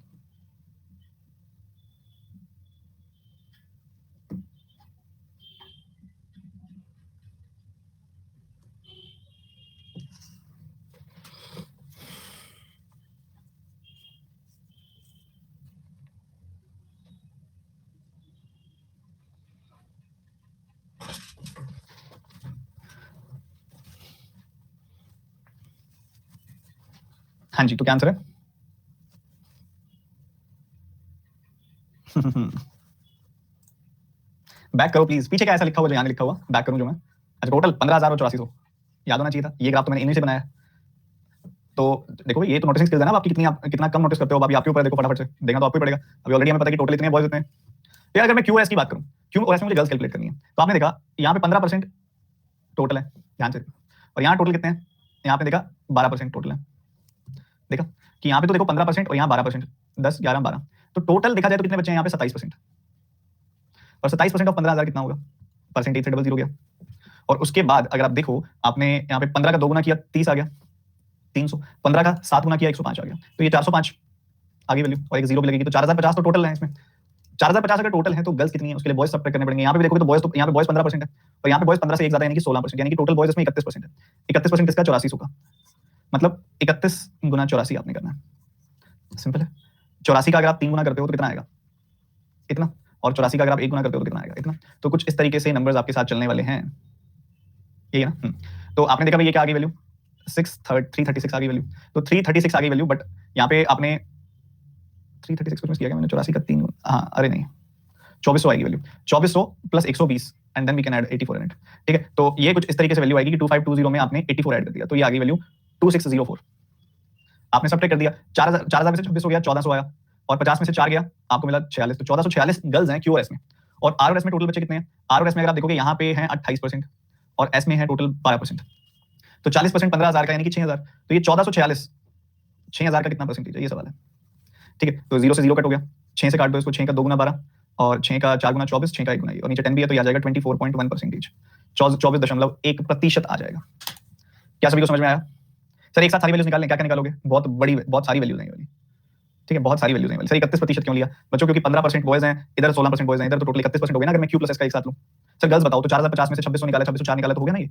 हाँ जी, तो क्या आंसर है? बैक करो प्लीज। पीछे क्या ऐसा लिखा हुआ जो यहाँ लिखा हुआ? बैक करूं जो मैं? अच्छा, टोटल 15,000 और 8400 याद होना चाहिए था। ये ग्राफ तो मैंने इन्हीं से बनाया। तो देखो ये तो नोटिसिंग स्किल्स है ना आपकी, कितना कम नोटिस करते हो। अभी आपके ऊपर देखो, फटाफट से देखना तो आपको ही पड़ेगा। अभी ऑलरेडी हमें पता है कि टोटल इतने बॉयज इतने हैं। तो यार अगर मैं क्यू एस की बात करूं, क्यू और एस में मुझे गर्ल्स कैलकुलेट करनी है, तो आपने देखा यहाँ पे 15% टोटल है ध्यान से, और यहाँ टोटल कितने हैं? यहाँ पे देखा 12% टोटल है। देखा कि यहाँ पे तो देखो 15% और यहाँ 12%, 10 11 12, तो टोटल देखा जाए तो कितने बच्चे हैं यहाँ पे? 27%। और 27% ऑफ 15,000 कितना होगा? परसेंटेज से डबल जीरो गया। और उसके बाद अगर आप देखो, आपने यहाँ पे 15 का 2 गुना किया 30 आ गया 300, 15 का 7 गुना किया 105 आ गया, तो ये 405 आगे वैल्यू, और एक जीरो भी लगेगी, तो 4050 तो टोटल है इसमें। 4050 अगर टोटल है तो गर्ल्स कितनी है उसके लिए बॉयज सब्ट्रैक्ट करने पड़ेंगे। यहाँ पे देखोगे तो बॉयज, तो यहाँ पे बॉयज 15% है, और यहाँ पे बॉयज 15 से एक ज्यादा यानी कि 16%, यानी कि टोटल बॉयज इसमें 31% है। 31% किसका? 8400 का। मतलब 31 गुना 84 आपने करना है। सिंपल है। 84 का अगर आप 3 गुना करते हो तो कितना आएगा? इतना। और 84 का अगर आप 1 गुना करते हो तो कितना आएगा? इतना। तो कुछ इस तरीके से नंबर्स आपके साथ चलने वाले हैं, यही है ना। तो आपने देखा भाई ये क्या आ गई वैल्यू? 336 आ गई वैल्यू। तो 336 आ गई वैल्यू, बट यहाँ पे आपने 336 कुछ मिस किया क्या मैंने? 84 का 3, हाँ अरे नहीं, 2400 आएगी वैल्यू। 2400 plus 120 and then we can add 84 in it. ठीक है, तो ये कुछ इस तरीके से वैल्यू आएगी कि 2520 में आपने 84 ऐड कर दिया, तो ये आ गई वैल्यू 2604। आपने सब कर दिया। 4000 में से 26 हो गया, 1400 आया, और 50 में से 4 गया, आपको मिला 46। तो 1446 गर्ल्स हैं क्यू और एस में। और आर और एस में टोटल बच्चे कितने हैं? आर और एस में अगर आप देखोगे यहाँ पे हैं 28% और एस में है टोटल 12%। तो 40% 15,000 का यानी कि 6,000। तो ये 1446 6,000 का कितना परसेंटेज है, ये सवाल है। ठीक है, तो 0 से 0 कट हो गया, 6 से काट दो इसको, 6 का 2 गुना 12 और 6 का 4 गुना 24, 6 का 1 गुना, और नीचे 10 भी है तो ये आ जाएगा 24.1%, 24.1 आ जाएगा। क्या सभी को समझ में आया? सर एक साथ सारी वैल्यूज निकाल लें, क्या क्या निकालोगे? बहुत सारी वैल्यूज नहीं वाली। ठीक है, बहुत सारी वैल्यूज नहीं वाली। सर 31% क्यों लिया बच्चों? क्योंकि 15% बॉयज हैं, इधर 16% बॉयज हैं, इधर तो टोटल 31% हो गया ना अगर मैं क्यू प्लस एस का एक साथ लूं। सर गर्ल्स बताओ, तो 4050 में से 2600 निकाला, 2604 निकाला तो हो गया ना ये।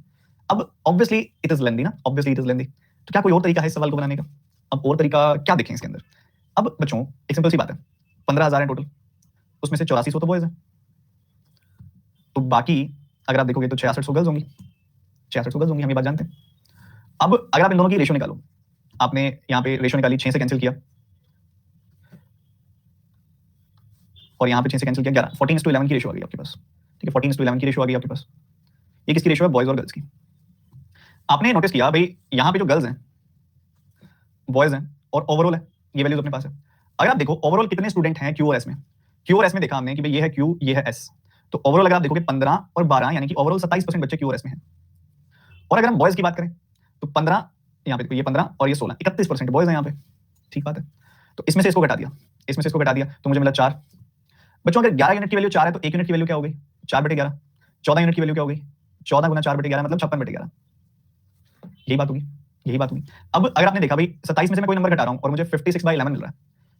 अब ऑब्वियसली इट इज लेंदी ना, ऑब्वियसली इट इज लेंदी। तो क्या कोई और तरीका है इस सवाल को बनाने का? अब और तरीका क्या देखें इसके अंदर? अब बच्चों एक सिंपल सी बात है, 15,000 है टोटल, उसमें से 8400 तो बॉयज है, तो बाकी अगर आप देखोगे तो 6600 गर्ल्स होंगी, 6600 गर्ल्स होंगी, हम ये बात जानते हैं। अब अगर आप इन दोनों की रेशियो निकालो, आपने यहाँ पे रेशियो निकाली, 6 से कैंसिल किया और यहाँ पे 6 से कैंसिल किया, 11, 14:11 की रेशियो आ गई आपके पास। ठीक है, 14:11 की रेशियो आ गई आपके पास। ये किसकी रेशियो है? बॉयज और गर्ल्स की। आपने नोटिस किया भाई यहाँ पे जो गर्ल्स हैं, बॉयज हैं और ओवरऑल है, ये वैल्यूज अपने पास है। अगर आप देखो ओवरऑल कितने स्टूडेंट हैं क्यू और एस में, क्यू और एस में देखा हमने कि भाई ये है क्यू, ये है एस, तो ओवरऑल अगर आप देखोगे 15 और 12 यानी कि ओवरऑल 27% बच्चे क्यू और एस में हैं। और अगर हम बॉयज की बात करें तो 15 यहाँ पे देखो, ये 15 और ये 16, 31% बॉयज हैं यहाँ पे। ठीक बात है, तो इसमें से इसको घटा दिया, इसमें से इसको घटा दिया तो मुझे मिला 4। बच्चों अगर 11 यूनिट की वैल्यू 4 है तो 1 यूनिट की वैल्यू क्या हो गई? 4/11। 14 यूनिट की वैल्यू क्या हो गई? 14 गुना 4/11 मतलब 56/11। यही बात होगी, यही बात होगी। अब अगर आपने देखा भाई 27 में से मैं कोई नंबर घटा रहा हूँ और मुझे 56/11 मिल रहा है,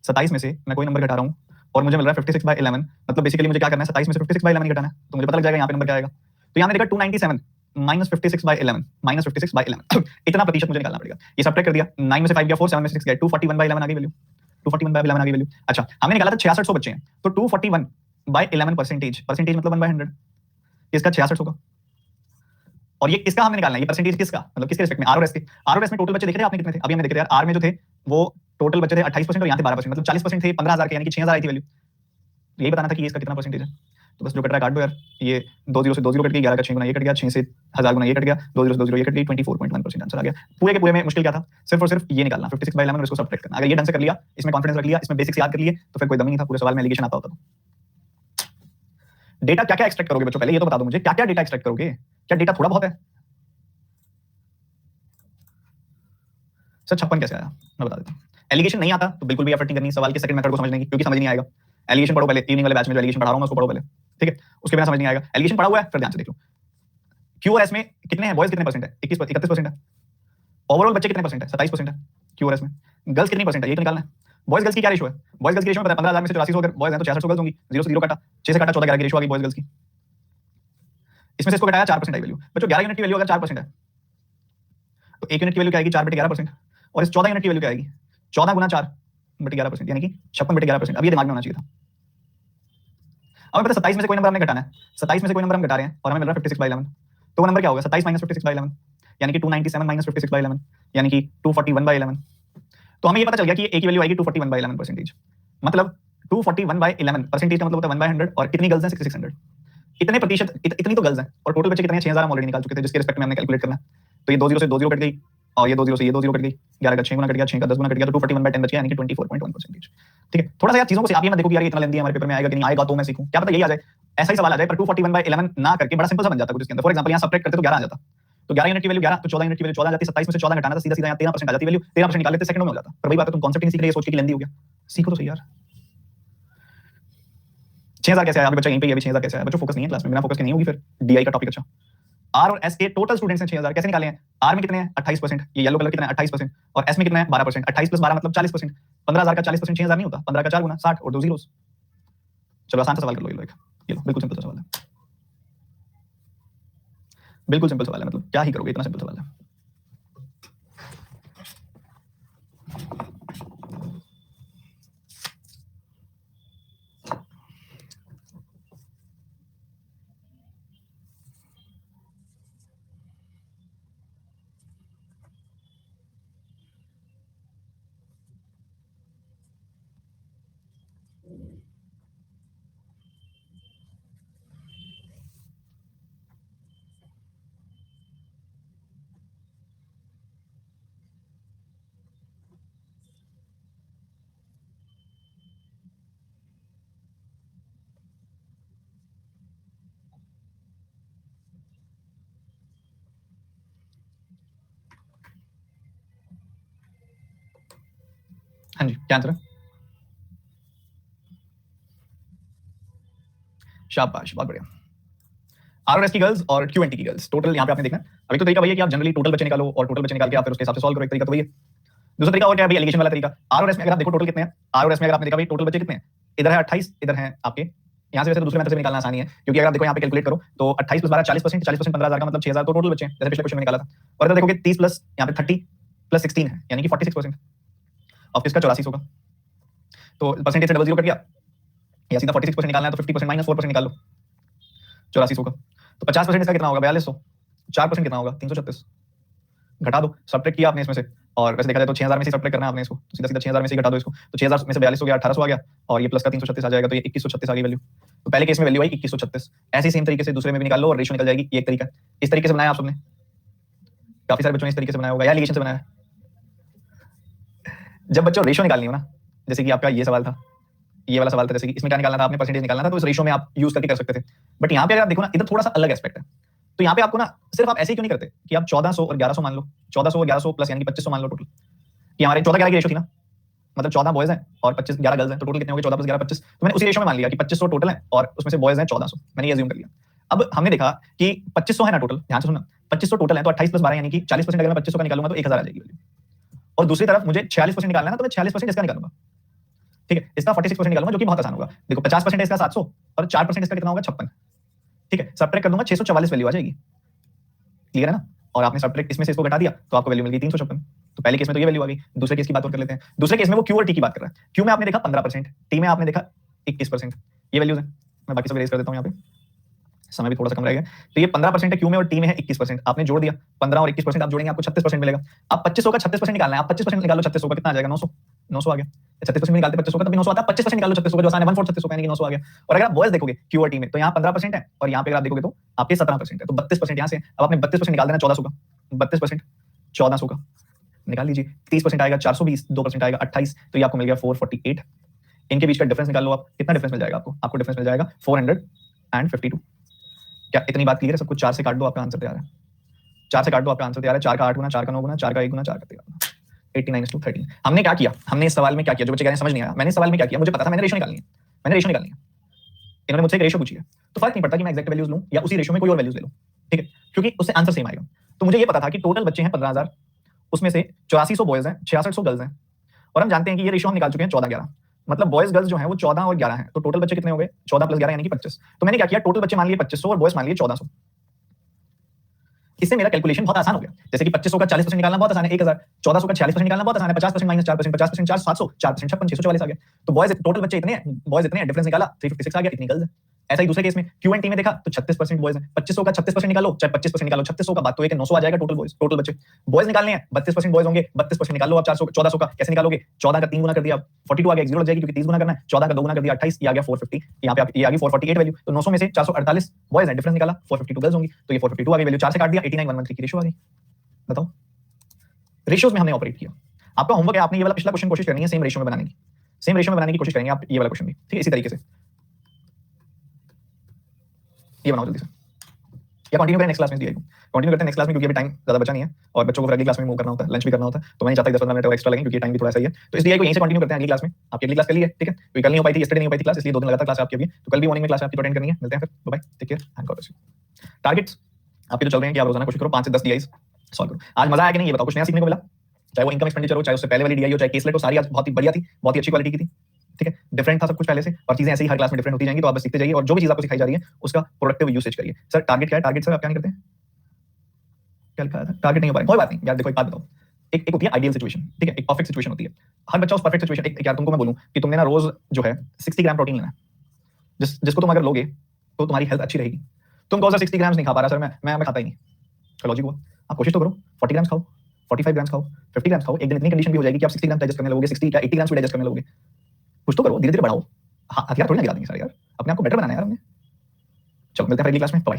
27 में से मैं कोई नंबर घटा रहा हूँ और मुझे मिल रहा है 56/11, मतलब बेसिकली मुझे क्या करना है, 27 में से 56/11 ही घटाना है, तो मुझे पता लग जाएगा यहाँ पे नंबर क्या आएगा। तो यहाँ मैंने देखा 297 माइनस 56/11 इतना प्रतिशत मुझे निकालना पड़ेगा। ये सब्ट्रैक्ट कर दिया, 9 में से 5 गया 4, 7 में से 6 गया, 241/11 आ गई वैल्यू, 241/11 आ गई वैल्यू। अच्छा हमने निकाला था 6600 बच्चे हैं, तो 241/11 परसेंटेज मतलब 1/100, इसका 6600 का। और ये किसका हमने निकालना है, ये परसेंटेज किसका, मतलब किसके रिस्पेक्ट में? आर और एस के। आर और एस में टोटल बच्चे देखे थे आपने कितने थे? अभी हमने देखे थे यार, आर में जो थे वो टोटल बच्चे थे 28% और यहाँ थे 12%, मतलब 40% थे 15,000 के, यानी कि 6,000 आई थी वैल्यू। यही बताना था कि इसका कितना परसेंटेज है। तो बस जो कट रहा है काट दो यार, ये 2 0 से 2 0 कट गई, 11 का 6 गुना ये कट गया, 6 से 1000 गुना ये कट गया, 2 0 से 2 0 ये कट गई, 24.1% आंसर आ गया। पूरे के पूरे में मुश्किल क्या था? सिर्फ और सिर्फ ये निकालना 56/11 और इसको सब्ट्रैक्ट करना। अगर ये ढंग से कर लिया, इसमें कॉन्फिडेंस रख लिया, इसमें बेसिक्स याद कर लिए, तो फिर कोई दम ही नहीं था, पूरे सवाल में एलिगेशन आता होता। डेटा क्या क्या एक्सट्रैक्ट करोगे बच्चों, पहले ये तो बता दो मुझे, क्या क्या डेटा एक्सट्रैक्ट करोगे? क्या डेटा थोड़ा बहुत है? सर 56 कैसे आया, मैं बता देता हूँ। एलिगेशन नहीं आता तो बिल्कुल भी एफर्ट नहीं करनी सवाल के सेकंड मेथड को समझने की, क्योंकि समझ नहीं आएगा। एलिगेशन पढ़ो पहले, इवनिंग वाले बैच में जो एलिगेशन पढ़ा रहा हूं मैं उसको पढ़ो पहले, ठीक है? उसके बिना समझ नहीं आएगा। एलिगेशन पढ़ा हुआ है फिर ध्यान से देख लो। क्यू और एस में कितने हैं बॉयज, कितने परसेंट है? 31% है। ओवरऑल बच्चे कितने परसेंट है? 27% है क्यू और एस में। गर्ल्स कितनी परसेंट है, ये तो निकालना है। बॉयज गर्ल्स की क्या रेशियो है? बॉयज गर्ल्स की रेशियो में पता है, 15,000 में से 8400 अगर बॉयज हैं तो 6600 गर्ल्स होंगी, 0 से 0 काटा, 6 से काटा 14, 11 की रेशियो आ गई बॉयज गर्ल्स की। इसमें से इसको घटाया 4% आई वैल्यू। बच्चों 11 यूनिट की वैल्यू अगर 4% है तो 1 यूनिट की वैल्यू क्या आएगी? 4/11%। और इस 14 यूनिट की वैल्यू क्या आएगी? 14 गुना 4/11%, यानी कि 56/11%। अब ये दिमाग में होना चाहिए था। अब पता 27 में से कोई नंबर हमने घटाना है, 27 में से कोई नंबर हम घटा रहे हैं और हमें मिल रहा है 56/11, तो वो नंबर क्या होगा? 27 माइनस 56/11 यानी कि 297 माइनस 56/11 यानी कि 241/11। तो हमें ये पता चल गया कि एक ही वैल्यू आएगी 241/11 परसेंटेज, मतलब 241/11 परसेंटेज का मतलब होता है 1/100। और कितनी गर्ल्स हैं? 6600। इतने प्रतिशत इतनी तो गर्ल्स हैं, और टोटल बच्चे कितने हैं? 6000 हम ऑलरेडी निकाल चुके थे, जिसके रिस्पेक्ट में हमने कैलकुलेट करना है। तो ये 2 0 से 2 0 कट गई और ये 2 0 से ये 2 0 कट गई, 11 का 6 गुना कट गया, 6 का 10 गुना कट गया, तो 241/10 बच गया, यानी कि 24.1%। ठीक है, थोड़ा सा यार चीजों को से आप ये मत देखो कि यार ये इतना लेंदी है, हमारे पेपर में आएगा कि नहीं आएगा, तो मैं सीखूं, क्या पता यही आ जाए, ऐसा ही सवाल आ जाए। पर 241/11 ना करके बड़ा सिंपल सा बन जाता कुछ इसके अंदर। फॉर एग्जांपल यहाँ सब्ट्रैक्ट करते तो 11 आ जाता, तो 11 यूनिट की वैल्यू 11, तो 14 यूनिट की वैल्यू 14 आ जाती, 27 में से 14 घटाना था, सीधा सीधा यहाँ 13% आ जाती वैल्यू, 13% निकाल लेते, सेकंडों में हो जाता। पर वही बात है, तुम कॉन्सेप्ट नहीं सीख रहे, ये सोच के कि लेंदी हो गया। सीखो तो सही यार। 6000 कैसे आया? अभी बच्चा यहीं पे ये भी 6000 कैसे आया? बच्चों फोकस नहीं है क्लास में, बिना फोकस के नहीं होगी फिर डीआई का टॉपिक। अच्छा आर और एस के टोटल स्टूडेंट्स हैं 6000, कैसे निकाले हैं? आर में कितने हैं? 28%, ये येलो कलर कितना है? 28%, और एस में कितना है? 12%। 28 प्लस 12 मतलब 40%। 15,000 का 40% 6000 नहीं होता, 15 का 4 गुना 60 और 2 जीरोस। चलो आसान सा सवाल कर लो, ये लो बिल्कुल सिंपल सा सवाल है, बिल्कुल सिंपल सवाल है, मतलब क्या ही करोगे, इतना सिंपल सवाल है। हाँ जी, क्या आंसर है? शाबाश, बहुत बढ़िया। आर और एस की गर्ल्स और क्यू एंड टी की गर्ल्स टोटल यहाँ पे आपने देखना है। अभी तो तरीका वही है कि आप जनरली टोटल बच्चे निकालो और टोटल बच्चे निकाल के आप फिर उसके हिसाब से सॉल्व करो, एक तरीका तो वही है। दूसरा तरीका और क्या है भाई? एलिगेशन वाला तरीका। आर और एस में अगर आप देखो टोटल कितने हैं, आर और एस में अगर आपने देखा भाई टोटल बच्चे कितने हैं, इधर है 28, इधर है आपके यहाँ से वैसे तो दूसरे मेथड से निकालना आसानी है, क्योंकि अगर आप देखो यहाँ पे कैलकुलेट करो तो 28 प्लस 12 40%, 40% 15,000 का मतलब 6,000 तो टोटल बचे हैं, जैसे पिछले क्वेश्चन में निकाला था। और अगर देखोगे 30 प्लस यहाँ पे 30 प्लस 16 है, यानी कि 46%। अब किसका 84 होगा, तो परसेंटेज से डबल जीरो कट गया, या सीधा 46% निकालना है तो 50% माइनस 4% निकाल लो, 84 होगा। तो 50% इसका कितना होगा, 4200। 4% कितना होगा, 336। घटा दो, सब्ट्रैक्ट किया आपने इसमें से, और वैसे देखा जाए तो 6000 में से सब्ट्रैक्ट करना है आपने इसको, तो सीधा सीधा 6000 में से घटा दो इसको, तो 6000 में से 42 हो गया, 1800 आ गया, और ये प्लस का 336 आ जाएगा, तो ये 2136 आ गई वैल्यू। तो पहले केस में वैल्यू आई 2136। ऐसे सेम तरीके से दूसरे में भी निकाल लो और रेशियो निकल जाएगी। ये एक तरीका, इस तरीके से बनाया आप सबने, काफी सारे बच्चों ने इस तरीके से बनाया होगा या लिगेशन से बनाया। जब बच्चों रेशियो निकालनी हो ना, जैसे कि आपका ये सवाल था, ये वाला सवाल था, जैसे कि इसमें क्या निकालना था आपने, परसेंटेज निकालना था, तो इस रेशियो में आप यूज करके कर सकते थे। बट यहाँ पे अगर आप देखो ना, इधर थोड़ा सा अलग एस्पेक्ट है। तो यहाँ पे आपको ना सिर्फ आप ऐसे ही क्यों नहीं करते कि आप 1400 और 1100 मान लो, 1400 और 1100 प्लस यानी कि 2500 मान लो टोटल, कि हमारे 14-11 की रेशियो थी ना, मतलब 14 बॉयज हैं और 11 गर्ल्स हैं, तो टोटल कितने हो गए, 14 प्लस 11 25। तो मैंने उसी रेशियो में मान लिया कि 2500 टोटल है और उसमें से बॉयज हैं 1400, मैंने ये अज्यूम कर लिया। अब हमने देखा कि 2500 है ना टोटल, ध्यान से सुनना, 2500 टोटल है, तो 28 प्लस 12 यानी कि 40% अगर मैं 2500 का निकालूंगा तो 1000 आ जाएगी वैल्यू। और दूसरी तरफ मुझे 46% निकालना है ना, तो मैं 46% इसका निकालूंगा, ठीक है, इसका 46% निकालूंगा, जो कि बहुत आसान होगा। देखो 50% इसका 700 और 4% इसका कितना होगा, 56, ठीक है, सब्ट्रैक्ट कर दूंगा 644 वैल्यू आ जाएगी, क्लियर है ना। और आपने सब्ट्रैक्ट इसमें से इसको घटा दिया तो आपको वैल्यू मिल गई 356। तो पहले केस में तो ये वैल्यू आ गई। दूसरे केस की बात और कर लेते हैं। दूसरे केस में वो क्यू और टी की बात कर रहा है। क्यू में आपने देखा 15%, टी में आपने देखा 21%, ये वैल्यूज है। मैं बाकी सब इरेज कर देता हूं, यहाँ पे समय भी थोड़ा सा कम रहेगा। तो ये 15% है क्यू में और टी में है 21%, आपने जोड़ दिया 15 और 21% आप जोड़ेंगे आपको 36% मिलेगा। अब 2500 का 36% निकालना है, आप 25% निकालो 3600 का कितना आ जाएगा, 900। 900 आ गया, 36% निकालते 2500 का तभी 900 आता है, 25% निकालो 3600 का जो आसान है, 1/4 3600 यानी कि 900 आ गया। और अगर आप बॉयज देखोगे क्यू और टी में, तो यहाँ 15% है और यहाँ पे अगर आप देखोगे तो आपके 17% है, तो 32% यहाँ से। अब आपने 32% निकाल देना 1400 का, 32% 1400 का निकाल लीजिए, 30% आएगा 420, 2% आएगा 28, तो ये आपको मिल गया 448। इनके बीच का डिफरेंस निकाल लो आप, कितना डिफरेंस मिल जाएगा आपको, आपको डिफरेंस मिल जाएगा 452। क्या इतनी बात क्लियर है सबको? 4 से काट दो, आपका आंसर तैयार है। 4 से काट दो, आपका आंसर तैयार है। 4 का 8 गुना, 4 का 9 गुना, 4 का 1 गुना, 4 का 13 गुना, 89:13। हमने क्या किया, हमने इस सवाल में क्या किया, जो बच्चे कह रहे हैं समझ नहीं आया, मैंने इस सवाल में क्या किया, मुझे पता था मैंने रेशियो निकालनी है, मैंने रेशियो निकालनी है। इन्होंने मुझसे एक रेशियो पूछी है, तो फर्क नहीं पड़ता कि मैं एग्जैक्ट वैल्यूज लूं या उसी रेशियो में कोई और वैल्यूज ले लूं, ठीक है, क्योंकि उससे आंसर सेम आएगा। तो मुझे ये पता था कि टोटल बच्चे हैं 15,000, उसमें से 8400 बॉयज हैं, 6600 गर्ल्स हैं, और हम जानते हैं कि ये रेशियो हम निकाल चुके हैं 14-11, मतलब बॉयज गर्ल्स जो है वो 14 और 11 हैं, तो टोटल बच्चे कितने हो गए, 14 प्लस 11 यानी कि 25। तो मैंने क्या किया, टोटल बच्चे मान लिए 2500 और बॉयज मान लिए 1400। इससे मेरा कैलकुलेशन बहुत आसान हो गया। जैसे कि 2500 का 40% निकालना बहुत आसान है 1000, 1400 का 46% निकालना बहुत आसान है 50% माइनस 4%, 50% 4 700, 4% 56, 644 आ गया। तो बॉयज टोटल बच्चे इतने हैं, बॉयज इतने हैं, डिफरेंस निकाला 356 आ गया, इतनी गर्ल्स है। ऐसा ही दूसरे केस में क्यू एंड टी में देखा तो 36% बॉयज हैं, 2500 का 36% निकालो, चाहे 25% निकालो, 3600 का बात तो एक 900 आ जाएगा टोटल बॉयज, टोटल बच्चे। बॉयज निकालने हैं 32% बॉयज होंगे, 32% निकालो आप 400 1400 का कैसे निकालोगे, 14 का 3 गुना कर दिया 42 आ गया, 0 लग जाएगी क्योंकि 30 गुना करना है, 14 का 2 गुना कर दिया 28, ये आ गया 450, यहाँ पे ये आ गई 448 वैल्यू। तो 900 में से 448 बॉयज हैं, डिफरेंस निकाला 452 गर्ल्स होंगी, तो ये 452 आ गई वैल्यू, 4 से काट दिया 89113 की रेशियो आ गई। बताओ, रेशियोज में हमने ऑपरेट किया। आपका होमवर्क है, आपने ये वाला पिछला क्वेश्चन कोशिश करनी है सेम रेशियो में बनाने की, सेम रेशियो में बनाने की कोशिश करेंगे आप ये वाला क्वेश्चन भी, ठीक है, इसी तरीके से ये बनाओ जल्दी से, या कंटिन्यू करें नेक्स्ट क्लास में, कंटिन्यू करते हैं नेक्स्ट क्लास में, क्योंकि अभी टाइम ज्यादा बचा नहीं है और बच्चों को फिर अगली क्लास में मूव करना होता है, लंच भी करना होता है, तो मैं नहीं चाहता 10-15 मिनट और एक्स्ट्रा लगें क्योंकि टाइम भी थोड़ा सही है। तो इसलिए यहीं से कंटिन्यू करते हैं अगली क्लास में। आपकी अगली क्लास कल ही है, ठीक है, क्योंकि कल नहीं हो पाई थी, यस्टरडे नहीं हो पाई थी क्लास, इसलिए 2 दिन लगातार क्लास आपकी अभी, तो कल भी मॉर्निंग में क्लास आपकी अटेंड करनी है। मिलते हैं फिर, bye bye, take care and God bless you. Targets आपके जो चल रहे हैं कि आप रोजाना कोशिश करो 5 से 10 डीआईज सॉल्व करो। आज मजा आया कि नहीं ये बताओ, कुछ नया सीखने को मिला, चाहे वो इनकम एक्सपेंडिचर हो, चाहे उससे पहले वाली डीआई हो, चाहे केसलेट हो, सारी आज बहुत ही बढ़िया थी, बहुत ही अच्छी क्वालिटी की थी, ठीक है, डिफरेंट था सब कुछ पहले से, और चीजें ऐसे ही हर क्लास में डिफरेंट होती जाएंगी, तो आप बस सीखते जाइए और जो भी चीज आपको सिखाई जा रही है उसका प्रोडक्टिव यूसेज करिए। सर टारगेट क्या है, टारगेट सर आप क्या नहीं करते, क्या लिखा था, टारगेट नहीं हो पा रहा, कोई बात नहीं यार, देखो एक बात बताओ, एक होती है आइडियल सिचुएशन, ठीक है, एक परफेक्ट सिचुएशन होती है, हर बच्चा उस परफेक्ट सिचुएशन, एक यार तुमको मैं बोलूं कि तुमने ना रोज जो है 60 ग्राम प्रोटीन लेना है, जिसको तुम अगर लोगे तो तुम्हारी हेल्थ अच्छी रहेगी। तुम कहो सर 60 ग्राम्स नहीं खा पा रहा सर, मैं खाता ही नहीं, लॉजिक हुआ, आप कोशिश तो करो 40 ग्राम्स खाओ, 45 ग्राम्स खाओ, 50 ग्राम्स खाओ, एक दिन इतनी कंडीशन भी हो जाएगी कि आप 60 ग्राम डाइजेस्ट करने लगोगे, 60 क्या 80 ग्राम्स भी डाइजेस्ट करने लगोगे। कुछ तो करो, धीरे धीरे बढ़ाओ, हथियार थोड़ी ना गिरा देंगे सर यार, अपने आप को बेटर बनाना है यार हमने। चलो मिलते हैं अगली क्लास में, बाय।